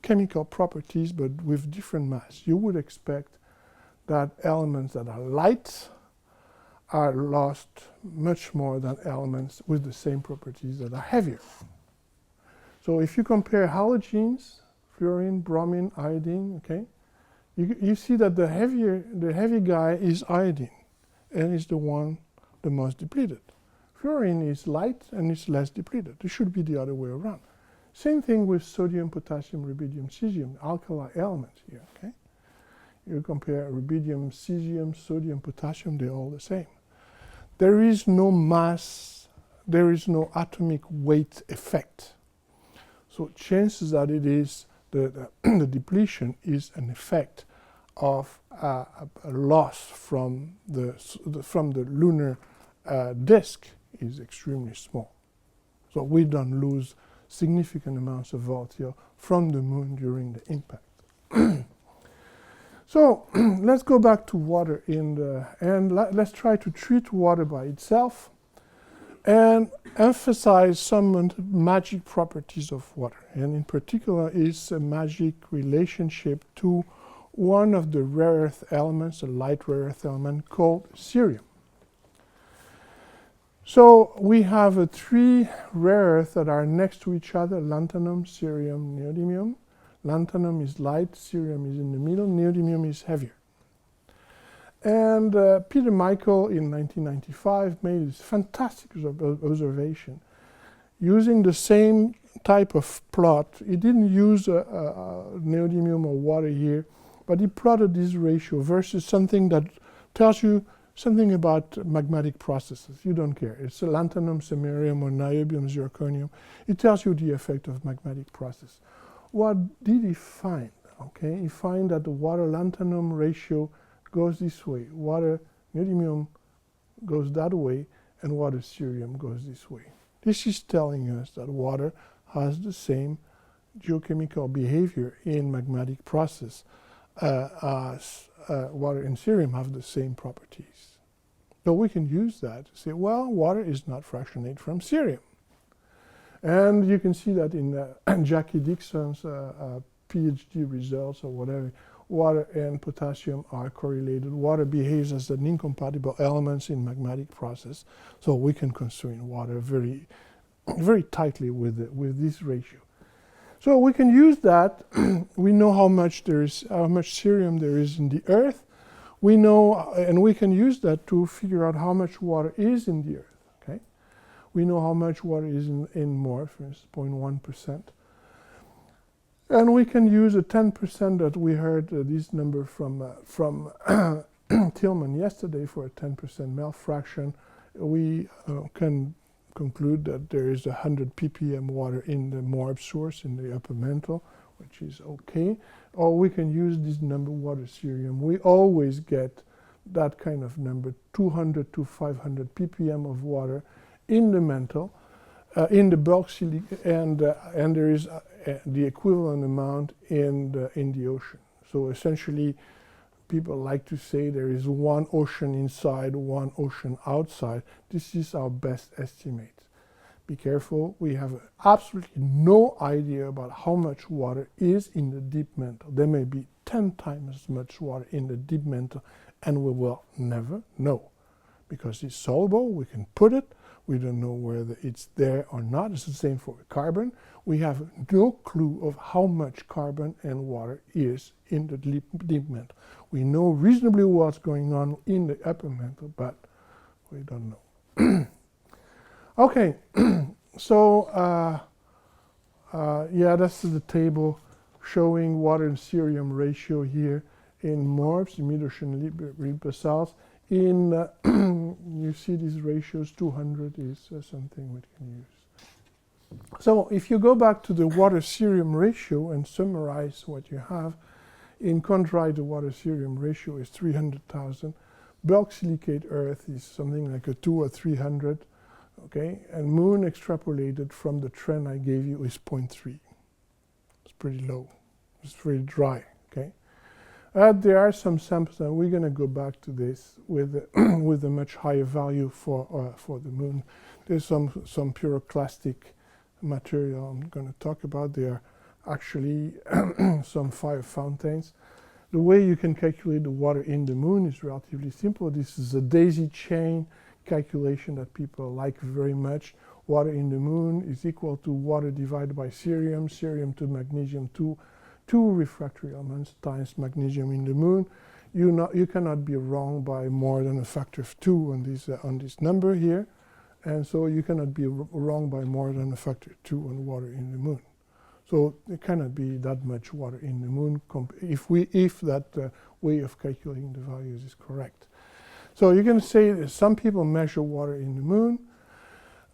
chemical properties but with different mass. You would expect that elements that are light are lost much more than elements with the same properties that are heavier. So if you compare halogens, fluorine, bromine, iodine, okay, you see that the heavy guy is iodine and is the one the most depleted. Fluorine is light and is less depleted. It should be the other way around. Same thing with sodium, potassium, rubidium, cesium, alkali elements here, okay? You compare rubidium, cesium, sodium, potassium, they're all the same. There is no mass, there is no atomic weight effect. So chances that it is the depletion is an effect of a loss from the lunar disk is extremely small. So we don't lose significant amounts of volatile from the moon during the impact. So let's go back to water and let's try to treat water by itself and emphasize some magic properties of water. And in particular is a magic relationship to one of the rare earth elements, a light rare earth element called cerium. So we have 3 rare earths that are next to each other: lanthanum, cerium, neodymium. Lanthanum is light, cerium is in the middle, neodymium is heavier. And Peter Michael in 1995 made this fantastic observation using the same type of plot. He didn't use neodymium or water here, but he plotted this ratio versus something that tells you something about magmatic processes. You don't care. It's a lanthanum, samarium, or niobium, zirconium. It tells you the effect of magmatic process. What did he find? Okay, he found that the water-lanthanum ratio goes this way. Water neodymium goes that way, and water cerium goes this way. This is telling us that water has the same geochemical behavior in magmatic process as water and cerium have the same properties. So we can use that to say, well, water is not fractionate from cerium. And you can see that in Jackie Dixon's PhD results or whatever. Water and potassium are correlated. Water behaves as an incompatible elements in magmatic process. So we can constrain water very, very tightly with this ratio. So we can use that. We know how much cerium there is in the earth. We know, and we can use that to figure out how much water is in the earth. Okay, we know how much water is in more, for instance, 0.1%. And we can use a 10% that we heard this number from Tillman yesterday for a 10% melt fraction. We can conclude that there is 100 ppm water in the Moab source in the upper mantle, which is okay. Or we can use this number, water cerium. We always get that kind of number, 200 to 500 ppm of water in the mantle, in the bulk silicate, and there is the equivalent amount in the ocean. So essentially, people like to say there is one ocean inside, one ocean outside. This is our best estimate. Be careful, we have absolutely no idea about how much water is in the deep mantle. There may be 10 times as much water in the deep mantle, and we will never know. Because it's soluble, we can put it, we don't know whether it's there or not. It's the same for carbon. We have no clue of how much carbon and water is in the deep mantle. We know reasonably what's going on in the upper mantle, but we don't know. Okay, so yeah, that's the table showing water and cerium ratio here in Morbs, in mid-ocean basals. In you see these ratios, 200 is something we can use. So if you go back to the water cerium ratio and summarize what you have, in chondrite the water cerium ratio is 300,000. Bulk silicate earth is something like a 2 or 300. Okay, and moon extrapolated from the trend I gave you is 0.3. It's pretty low. It's very dry. Okay, there are some samples, and we're going to go back to this with with a much higher value for the moon. There's some pyroclastic material I'm going to talk about. They are actually some fire fountains. The way you can calculate the water in the moon is relatively simple. This is a daisy chain calculation that people like very much. Water in the moon is equal to water divided by cerium, cerium to magnesium, two refractory elements times magnesium in the moon. You cannot be wrong by more than a factor of 2 on this number here. And so you cannot be wrong by more than a factor of 2 on water in the moon. So there cannot be that much water in the moon if that way of calculating the values is correct. So you can say that some people measure water in the moon.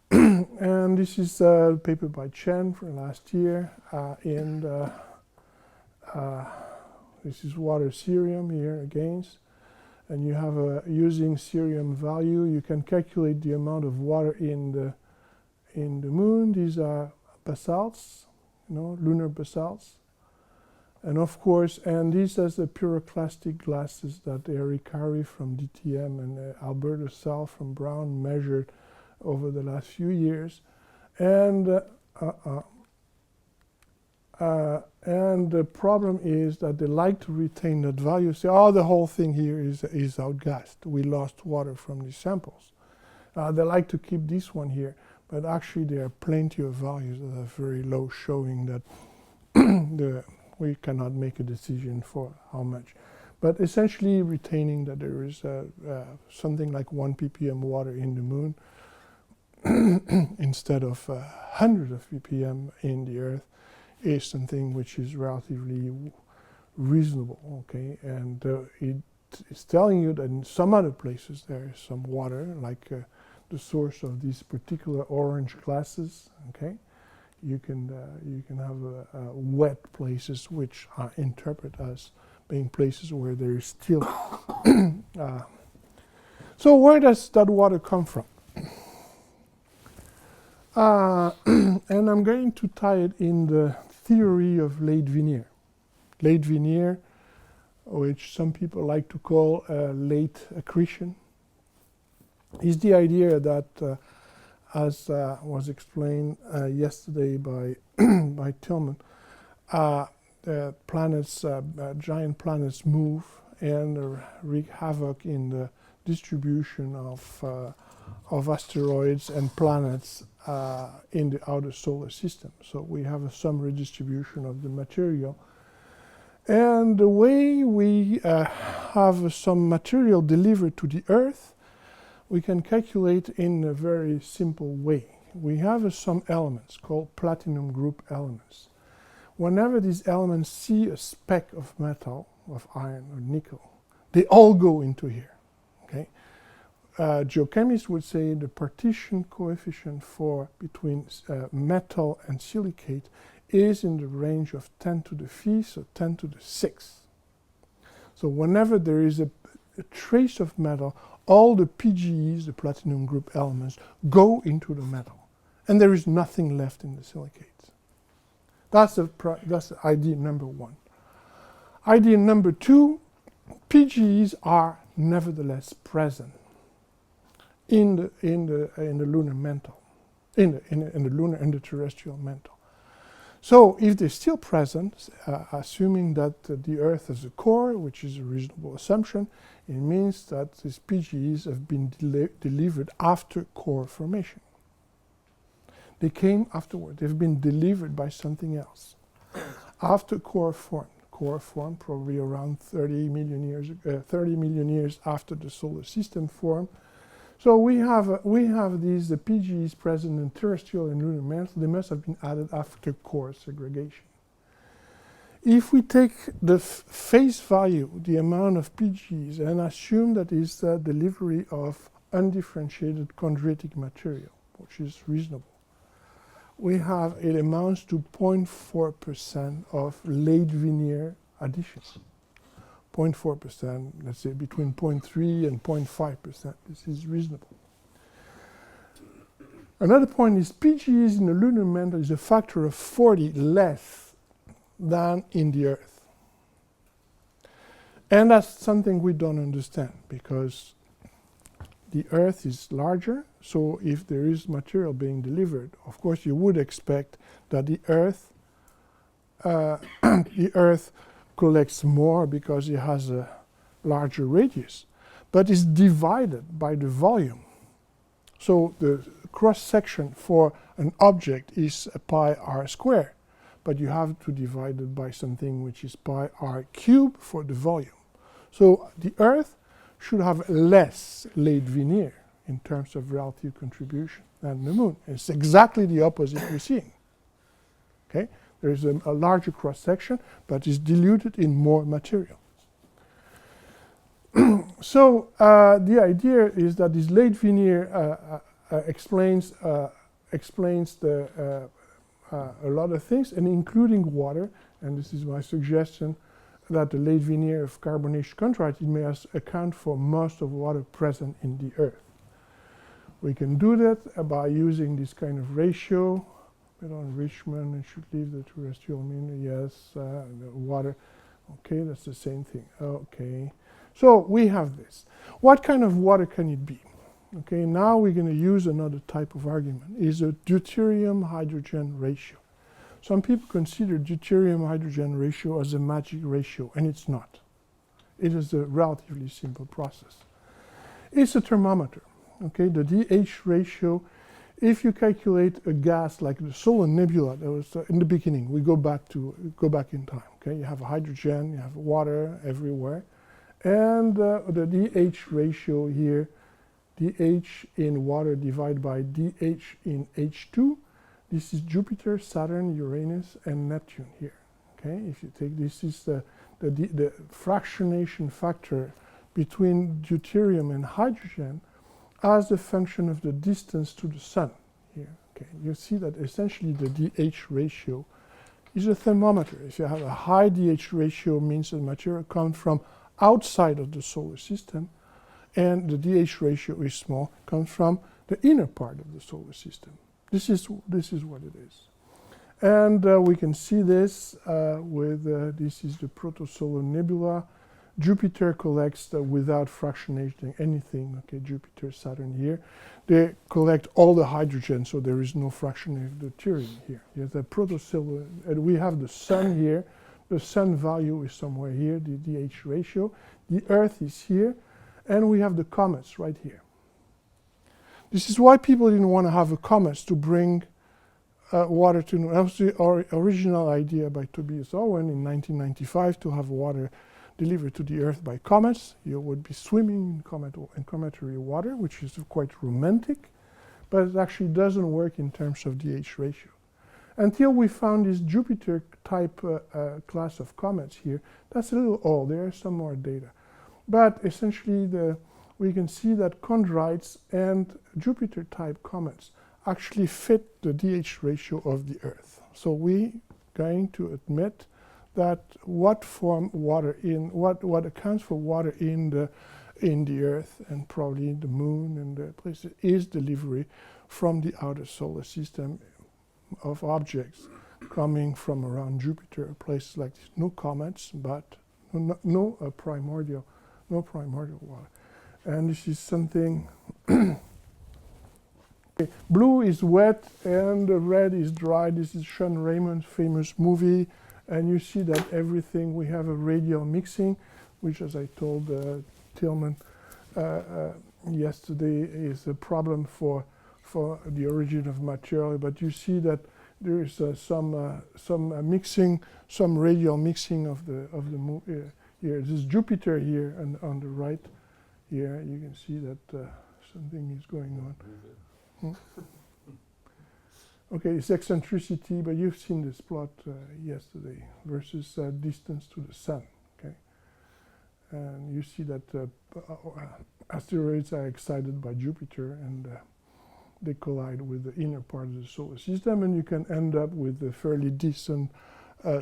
And this is a paper by Chen from last year. This is water cerium here against. And you have using cerium value, you can calculate the amount of water in the moon. These are basalts, lunar basalts. And of course, and these are the pyroclastic glasses that Eric Harry from DTM and Alberta Sal from Brown measured over the last few years. And the problem is that they like to retain that value. Say, oh, the whole thing here is outgassed. We lost water from these samples. They like to keep this one here, but actually there are plenty of values that are very low, showing that we cannot make a decision for how much. But essentially retaining that there is something like 1 ppm water in the moon instead of hundreds of ppm in the Earth is something which is relatively reasonable, okay? And it's telling you that in some other places there is some water, like the source of these particular orange glasses, okay? You can have wet places which are interpreted as being places where there is still. So where does that water come from? And I'm going to tie it in the theory of late veneer. Late veneer, which some people like to call late accretion, is the idea that, as was explained yesterday by by Tillman, planets, giant planets move and wreak havoc in the distribution of asteroids and planets in the outer solar system. So we have some redistribution of the material. And the way we have some material delivered to the Earth, we can calculate in a very simple way. We have some elements called platinum group elements. Whenever these elements see a speck of metal, of iron or nickel, they all go into here, okay? Geochemists would say the partition coefficient for between metal and silicate is in the range of 10 to the 5, so 10 to the 6. So whenever there is a trace of metal, all the PGEs, the platinum group elements, go into the metal. And there is nothing left in the silicates. That's the idea number one. Idea number two, PGEs are nevertheless present in the lunar mantle, in the terrestrial mantle. So if they're still present, assuming that the Earth has a core, which is a reasonable assumption, it means that these PGEs have been delivered after core formation. They came afterward. They've been delivered by something else. After core formed probably around 30 million years after the solar system formed. So we have these PGEs present in terrestrial and lunar mantle. They must have been added after core segregation. If we take the face value, the amount of PGEs, and assume that is the delivery of undifferentiated chondritic material, which is reasonable, it amounts to 0.4% of late veneer addition. 0.4%, let's say between 0.3 and 0.5%. This is reasonable. Another point is PGEs in the lunar mantle is a factor of 40 less than in the Earth. And that's something we don't understand, because the Earth is larger, so if there is material being delivered, of course you would expect that the Earth the Earth collects more because it has a larger radius, but is divided by the volume. So the cross-section for an object is pi r squared, but you have to divide it by something which is pi r cubed for the volume. So the Earth should have less laid veneer in terms of relative contribution than the Moon. It's exactly the opposite we're seeing. Okay? There is a larger cross-section, but it's diluted in more material. So the idea is that this laid veneer explains a lot of things, and including water. And this is my suggestion, that the laid veneer of carbonaceous chondrites may account for most of water present in the Earth. We can do that by using this kind of ratio. Metal enrichment, it should leave the terrestrial mean. Yes, the water. Okay, that's the same thing. Okay. So we have this. What kind of water can it be? Okay, now we're going to use another type of argument. It's a deuterium-hydrogen ratio. Some people consider deuterium-hydrogen ratio as a magic ratio, and it's not. It is a relatively simple process. It's a thermometer. Okay, the DH ratio, if you calculate a gas like the solar nebula that was in the beginning, we go back in time. Okay, you have hydrogen, you have water everywhere, and the DH ratio here, DH in water divided by DH in H2. This is Jupiter, Saturn, Uranus, and Neptune here. Okay, if you take this is the fractionation factor between deuterium and hydrogen as a function of the distance to the sun here. Okay, you see that essentially the DH ratio is a thermometer. If you have a high DH ratio, means the material comes from outside of the solar system, and the DH ratio is small, comes from the inner part of the solar system. This is what it is. And we can see this with, this is the protosolar nebula. Jupiter collects without fractionating anything. Okay, Jupiter, Saturn here. They collect all the hydrogen, so there is no fractionated deuterium here. Here's the protosolar, and we have the sun here. The sun value is somewhere here, the DH ratio. The Earth is here, and we have the comets right here. This is why people didn't want to have a comets to bring water to. That was the original idea by Tobias Owen in 1995 to have water delivered to the Earth by comets. You would be swimming in cometary water, which is quite romantic, but it actually doesn't work in terms of DH ratio. Until we found this Jupiter type class of comets here, that's a little old. There is some more data. But essentially, we can see that chondrites and Jupiter type comets actually fit the DH ratio of the Earth. So we're going to admit that what accounts for water in the Earth and probably the Moon and the places is delivery from the outer solar system of objects coming from around Jupiter, places like this. No comets, but no primordial water. And this is something. Blue is wet and red is dry. This is Sean Raymond's famous movie. And you see that everything, we have a radial mixing, which, as I told Tillman yesterday, is a problem for the origin of material. But you see that there is some mixing, some radial mixing of the here. This is Jupiter here, and on the right here, you can see that something is going on. Okay, it's eccentricity, but you've seen this plot yesterday versus distance to the sun. Okay, and you see that asteroids are excited by Jupiter, and they collide with the inner part of the solar system, and you can end up with a fairly decent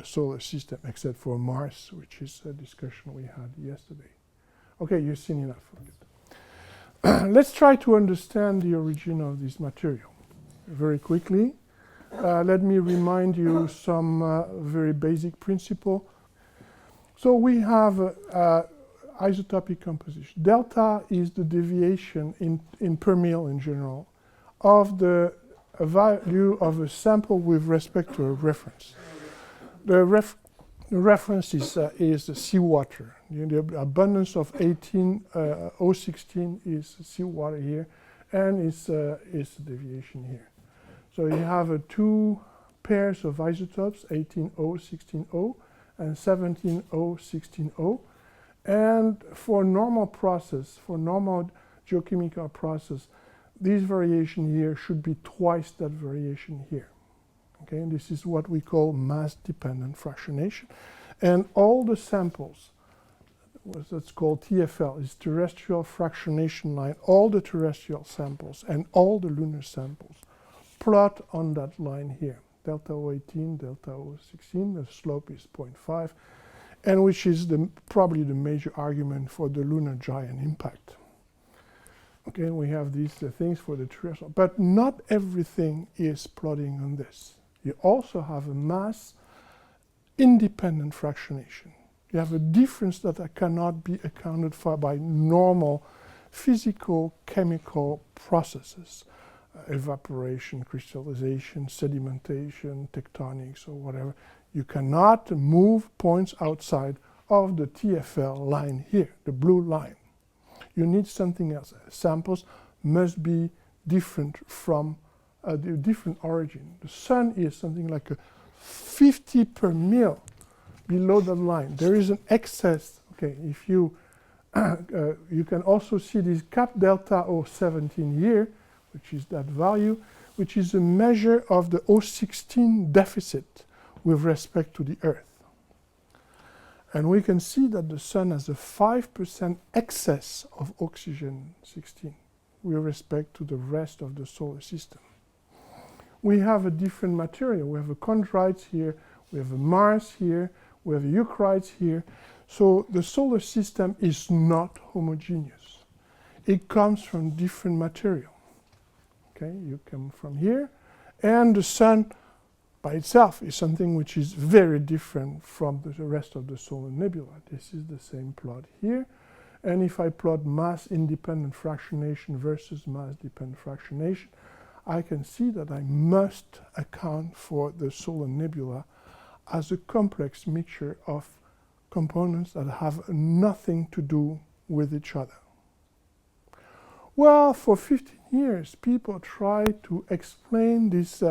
solar system, except for Mars, which is a discussion we had yesterday. Okay, you've seen enough of it. Let's try to understand the origin of this material. Very quickly, let me remind you some very basic principle. So we have isotopic composition. Delta is the deviation in per mil in general of the value of a sample with respect to a reference. The reference is seawater. The abundance of 016 is seawater here, and is the deviation here. So you have two pairs of isotopes, 18O, 16O, and 17O, 16O. And for normal process, for normal geochemical process, this variation here should be twice that variation here. Okay, and this is what we call mass-dependent fractionation. And all the samples, that's called TFL, is terrestrial fractionation line, all the terrestrial samples and all the lunar samples plot on that line here, delta O18, delta O16, the slope is 0.5, and which is probably the major argument for the lunar giant impact. Okay, we have these things for the terrestrial, but not everything is plotting on this. You also have a mass-independent fractionation. You have a difference that cannot be accounted for by normal physical, chemical processes, evaporation, crystallization, sedimentation, tectonics, or whatever. You cannot move points outside of the TFL line here, the blue line. You need something else. Samples must be different from the different origin. The sun is something like a 50 per mil below the line. There is an excess. Okay, if you you can also see this cap delta O17 here, which is that value, which is a measure of the O16 deficit with respect to the Earth. And we can see that the sun has a 5% excess of oxygen 16 with respect to the rest of the solar system. We have a different material. We have a chondrites here, we have a Mars here, we have a eucrites here. So the solar system is not homogeneous. It comes from different material. Okay, you come from here, and the sun by itself is something which is very different from the rest of the solar nebula. This is the same plot here. And if I plot mass-independent fractionation versus mass-dependent fractionation, I can see that I must account for the solar nebula as a complex mixture of components that have nothing to do with each other. Well, for 15 years, people tried to explain this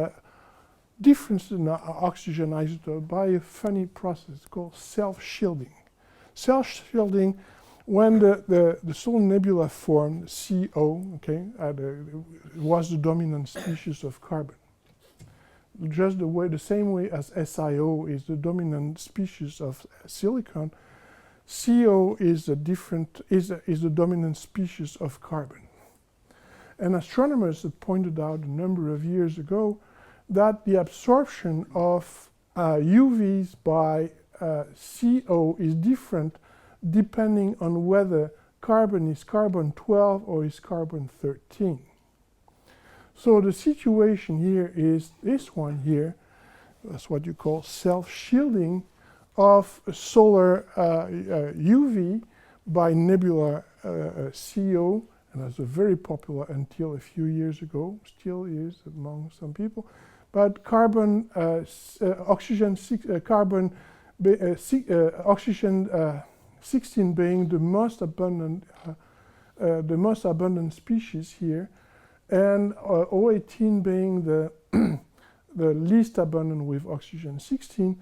difference in oxygen isotope by a funny process called self-shielding. Self-shielding, when the solar nebula formed, CO, okay, it was the dominant species of carbon. Just the same way as SiO is the dominant species of silicon, CO is the dominant species of carbon. And astronomers had pointed out a number of years ago that the absorption of UVs by CO is different depending on whether carbon is carbon-12 or is carbon-13. So the situation here is this one here. That's what you call self-shielding of solar UV by nebular CO, and that's a very popular until a few years ago, still is among some people. But oxygen 16 being the most abundant species here, and O18 being the the least abundant with oxygen 16,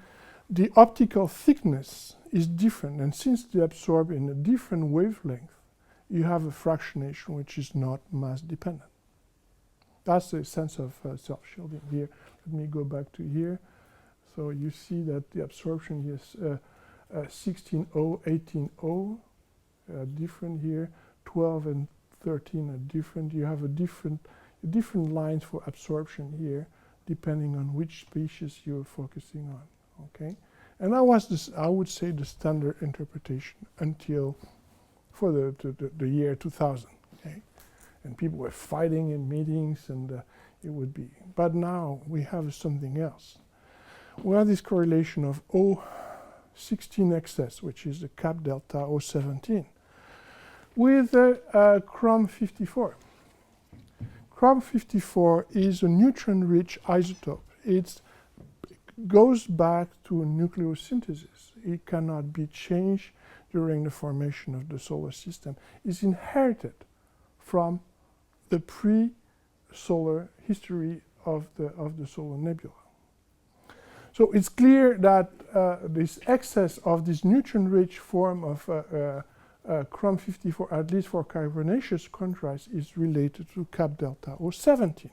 the optical thickness is different, and since they absorb in a different wavelength, you have a fractionation which is not mass dependent. That's the sense of self-shielding here. Let me go back to here. So you see that the absorption here is 16O, 18O, different here, 12 and 13 are different. You have different lines for absorption here, depending on which species you're focusing on. Okay, and that was I would say the standard interpretation until for the year 2000. Okay, and people were fighting in meetings, and it would be. But now we have something else. We have this correlation of O16 excess, which is the cap delta O17, with Chrome-54. Chrome-54 is a neutron-rich isotope. It's goes back to nucleosynthesis. It cannot be changed during the formation of the solar system. It's inherited from the pre-solar history of the solar nebula. So it's clear that this excess of this neutron-rich form of Chrome-54, at least for carbonaceous chondrites, is related to cap delta O17.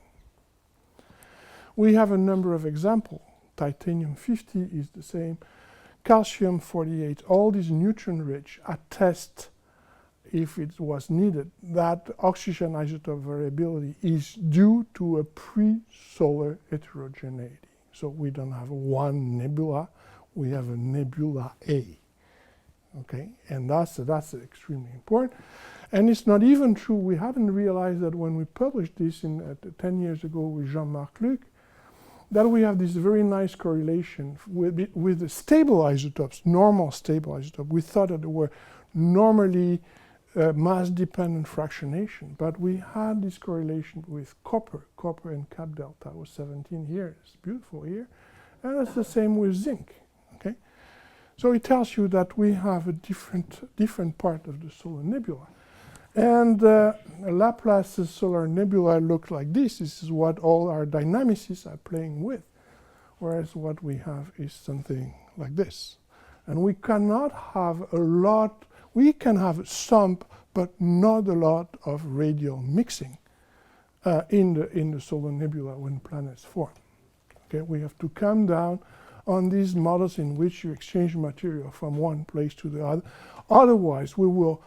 We have a number of examples. Titanium-50 is the same. Calcium-48, all these neutron-rich attest, if it was needed, that oxygen isotope variability is due to a pre-solar heterogeneity. So we don't have one nebula, we have a nebula A. Okay, and that's extremely important. And it's not even true, we hadn't realized that when we published this 10 years ago with Jean-Marc Luc, that we have this very nice correlation with the stable isotopes, normal stable isotopes. We thought that they were normally mass-dependent fractionation, but we had this correlation with copper and cap delta was 17 here. It's beautiful here, and it's the same with zinc. Okay, so it tells you that we have a different part of the solar nebula, and Laplace's solar nebula looked like this. This is what all our dynamicists are playing with, whereas what we have is something like this, and we cannot have a lot. We can have some, but not a lot of radial mixing in the solar nebula when planets form. Okay, we have to come down on these models in which you exchange material from one place to the other. Otherwise, we will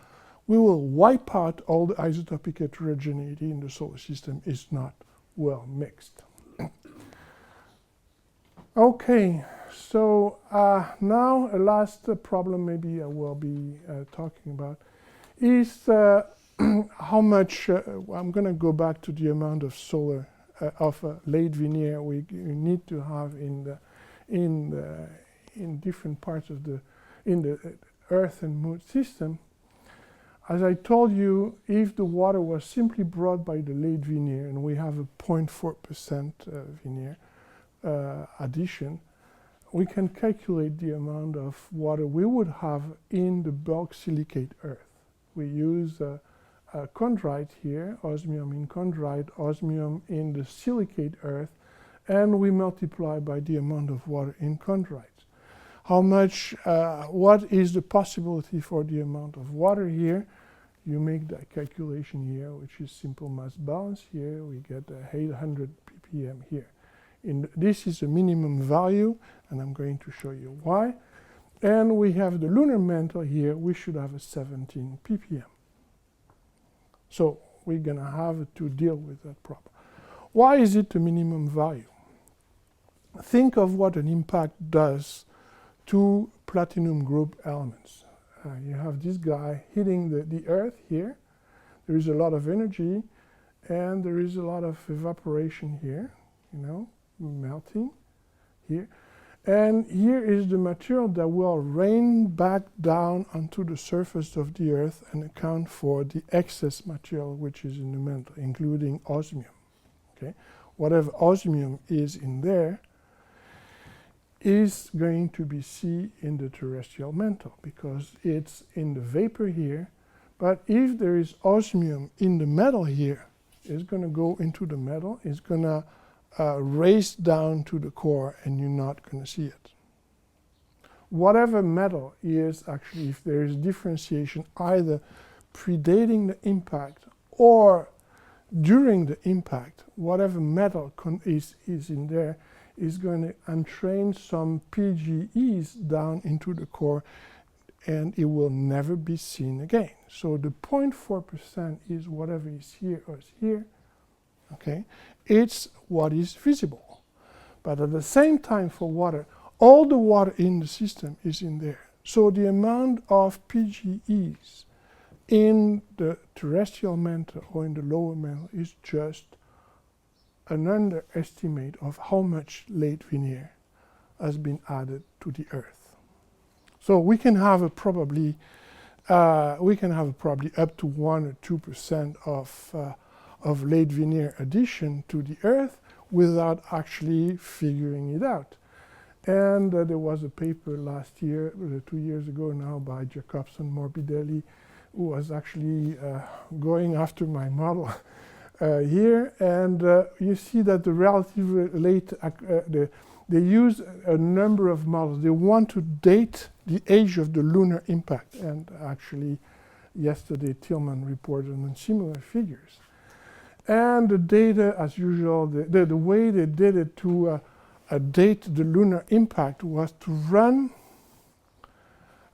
wipe out all the isotopic heterogeneity in the solar system. Is not well mixed. Okay. So now a last problem maybe I will be talking about is how much, I'm going to go back to the amount of solar, late veneer we need to have in different parts of the Earth and Moon system. As I told you, if the water was simply brought by the late veneer, and we have a 0.4% veneer addition, we can calculate the amount of water we would have in the bulk silicate Earth. We use chondrite here, osmium in chondrite, osmium in the silicate Earth, and we multiply by the amount of water in chondrite. How much, what is the possibility for the amount of water here? You make that calculation here, which is simple mass balance here. We get 800 ppm here. This is a minimum value, and I'm going to show you why. And we have the lunar mantle here. We should have a 17 ppm. So we're going to have to deal with that problem. Why is it the minimum value? Think of what an impact does to platinum group elements. You have this guy hitting the Earth here. There is a lot of energy, and there is a lot of evaporation here, melting here. And here is the material that will rain back down onto the surface of the Earth and account for the excess material which is in the mantle, including osmium. Okay? Whatever osmium is in there is going to be seen in the terrestrial mantle because it's in the vapor here. But if there is osmium in the metal here, it's going to go into the metal, it's going to race down to the core, and you're not going to see it. Whatever metal is actually, if there is differentiation either predating the impact or during the impact, whatever metal is in there is going to entrain some PGEs down into the core, and it will never be seen again. So the 0.4% is whatever is here or is here. Okay, it's what is visible. But at the same time for water, all the water in the system is in there. So the amount of PGEs in the terrestrial mantle or in the lower mantle is just an underestimate of how much late veneer has been added to the Earth. So we can have probably up to 1 or 2% of late veneer addition to the Earth without actually figuring it out. And there was a paper last year, 2 years ago now, by Jacobson Morbidelli, who was actually going after my model here. And you see that the relatively late, they use a number of models. They want to date the age of the lunar impact. And actually, yesterday, Tillman reported on similar figures. And the data, as usual, the way they did it to date the lunar impact was to run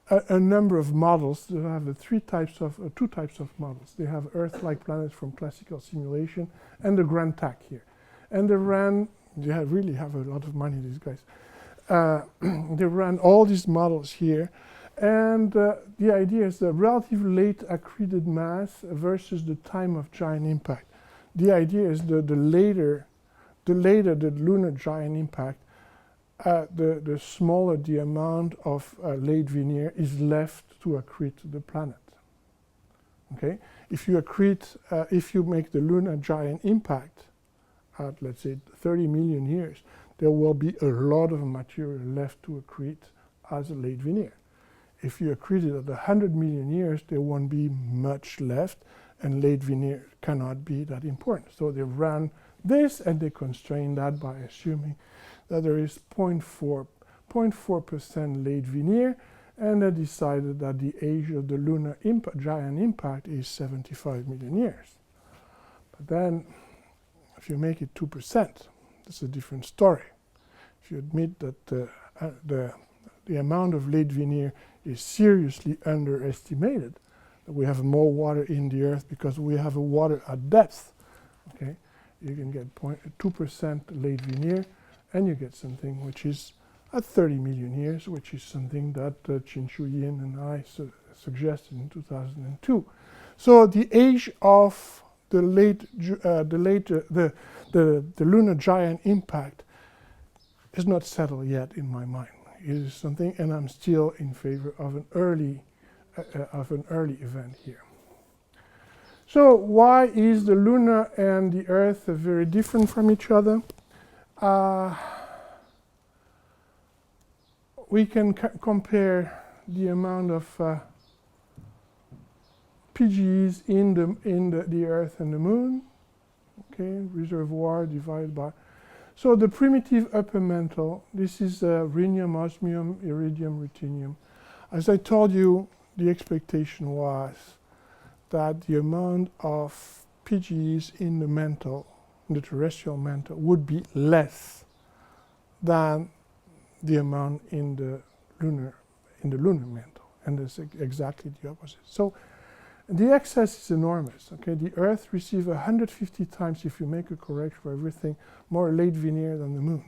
a number of models. They have two types of models. They have Earth-like planets from classical simulation and the Grand TAC here. And they really have a lot of money, these guys. They ran all these models here. And the idea is the relative late accreted mass versus the time of giant impact. The idea is the later the lunar giant impact, the smaller the amount of late veneer is left to accrete to the planet. Okay, if you make the lunar giant impact at, let's say, 30 million years, there will be a lot of material left to accrete as a late veneer. If you accrete it at 100 million years, there won't be much left, and late veneer cannot be that important. So they ran this, and they constrain that by assuming that there is 0.4% late veneer, and they decided that the age of the lunar giant impact is 75 million years. But then, if you make it 2%, that's a different story. If you admit that the amount of late veneer is seriously underestimated, that we have more water in the Earth because we have water at depth, okay, you can get 2% late veneer, and you get something which is at 30 million years, which is something that Chin-Shu Yin and I suggested in 2002. So the age of the lunar giant impact is not settled yet in my mind. It is something, and I'm still in favor of an early event here. So why is the lunar and the Earth very different from each other? We can compare the amount of PGEs in the Earth and the Moon. Okay, reservoir divided by. So the primitive upper mantle, this is rhenium, osmium, iridium, ruthenium. As I told you, the expectation was that the amount of PGEs in the mantle, in the terrestrial mantle, would be less than the amount in the lunar mantle, and it's exactly the opposite. So the excess is enormous. Okay, the Earth receives 150 times, if you make a correction for everything, more late veneer than the Moon.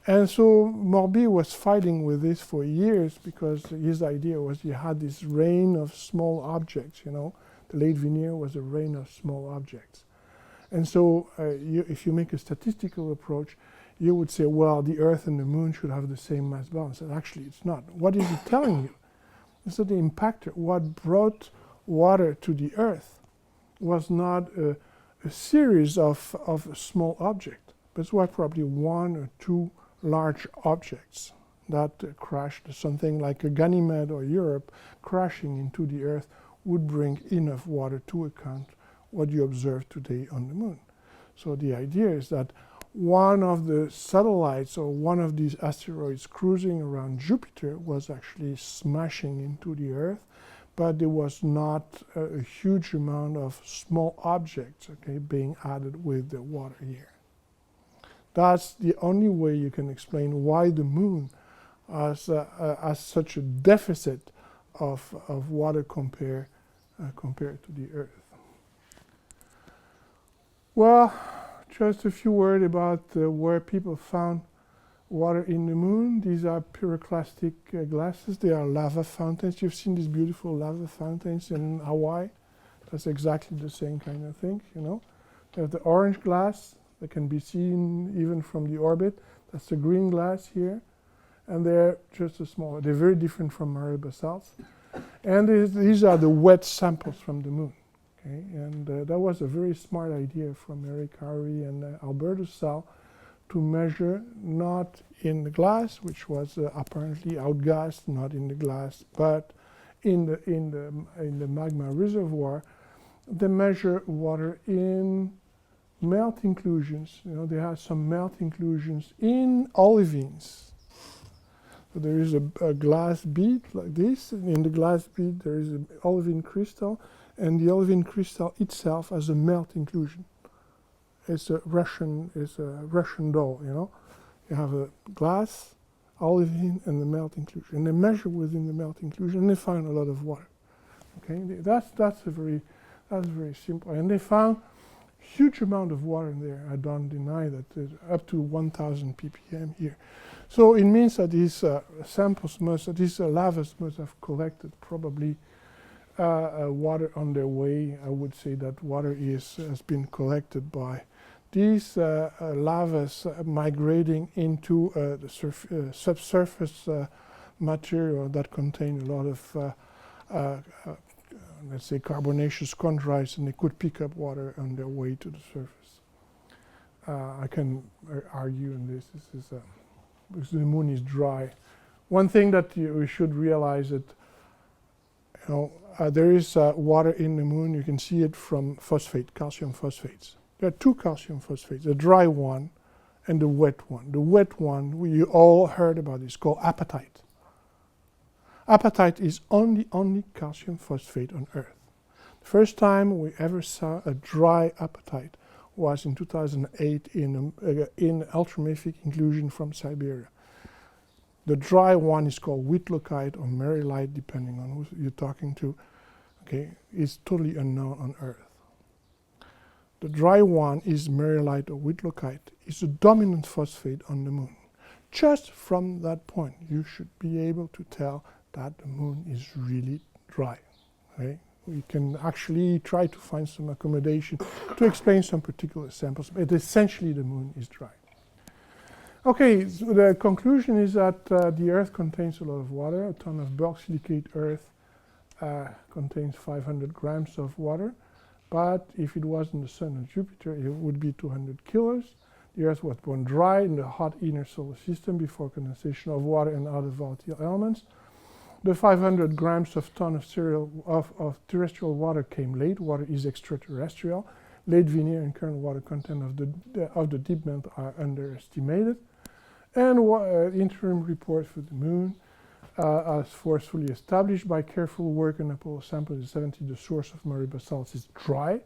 And so Morbi was fighting with this for years because his idea was you had this rain of small objects. You know, the late veneer was a rain of small objects. And so if you make a statistical approach, you would say, well, the Earth and the Moon should have the same mass balance. And actually, it's not. What is it telling you? It's that the impactor, what brought water to the Earth, was not a series of small objects, but it was probably one or two large objects that crashed. Something like a Ganymede or Europe crashing into the Earth would bring enough water to account what you observe today on the Moon. So the idea is that one of the satellites or one of these asteroids cruising around Jupiter was actually smashing into the Earth, but there was not a huge amount of small objects, okay, being added with the water here. That's the only way you can explain why the Moon has such a deficit of water compared to the Earth. Well, just a few words about where people found water in the Moon. These are pyroclastic glasses. They are lava fountains. You've seen these beautiful lava fountains in Hawaii. That's exactly the same kind of thing, you know. There's the orange glass that can be seen even from the orbit. That's the green glass here. And they're just a small, they're very different from marine basalts. And these are the wet samples from the Moon. Okay? And that was a very smart idea from Eric Harvey and Alberto Sal to measure not in the glass, which was apparently outgassed, not in the glass, but in the magma reservoir. They measure water in melt inclusions. You know, they have some melt inclusions in olivines. So there is a glass bead like this, and in the glass bead there is an olivine crystal, and the olivine crystal itself has a melt inclusion. It's a Russian doll, you know. You have a glass, olivine, and the melt inclusion. And they measure within the melt inclusion, and they find a lot of water. Okay, that's very simple. And they found huge amount of water in there. I don't deny that. There's up to 1,000 ppm here. So it means that these these lavas must have collected probably water on their way. I would say that water has been collected by these lavas migrating into the subsurface material that contain a lot of let's say carbonaceous chondrites, and they could pick up water on their way to the surface. I can argue on this. This is because the moon is dry. One thing that we should realize that, you know, there is water in the moon. You can see it from phosphate, calcium phosphates. There are two calcium phosphates, the dry one and the wet one. The wet one, you all heard about, is called apatite. Apatite is only calcium phosphate on Earth. The first time we ever saw a dry apatite was in 2008 in ultramafic inclusion from Siberia. The dry one is called whitlockite or marylite, depending on who you're talking to. Okay, it's totally unknown on Earth. The dry one is marylite or whitlockite. It's the dominant phosphate on the moon. Just from that point, you should be able to tell that the moon is really dry. Okay? We can actually try to find some accommodation to explain some particular samples, but essentially the moon is dry. Okay, so the conclusion is that the Earth contains a lot of water. A ton of bulk silicate Earth contains 500 grams of water, but if it wasn't the Sun or Jupiter, it would be 200 kilos. The Earth was born dry in the hot inner solar system before condensation of water and other volatile elements. The 500 grams of ton of terrestrial water came late. Water is extraterrestrial. Late veneer and current water content of the deep mantle are underestimated. And interim report for the moon, as forcefully established by careful work on Apollo sample in 70, the source of Murray basalts is dry,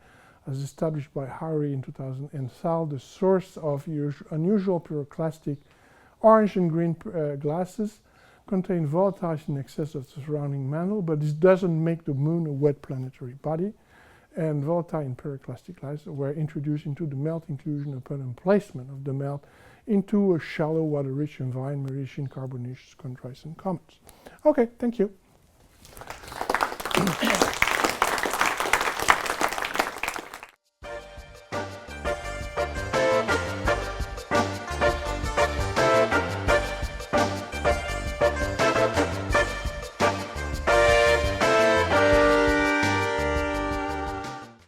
as established by Howry in 2000, and Sal, the source of unusual pyroclastic orange and green glasses, contain volatiles in excess of the surrounding mantle, but this doesn't make the moon a wet planetary body. And volatile and pyroclastic glasses were introduced into the melt inclusion upon emplacement of the melt into a shallow, water-rich environment rich in carbonaceous chondrites and comets. Okay, thank you.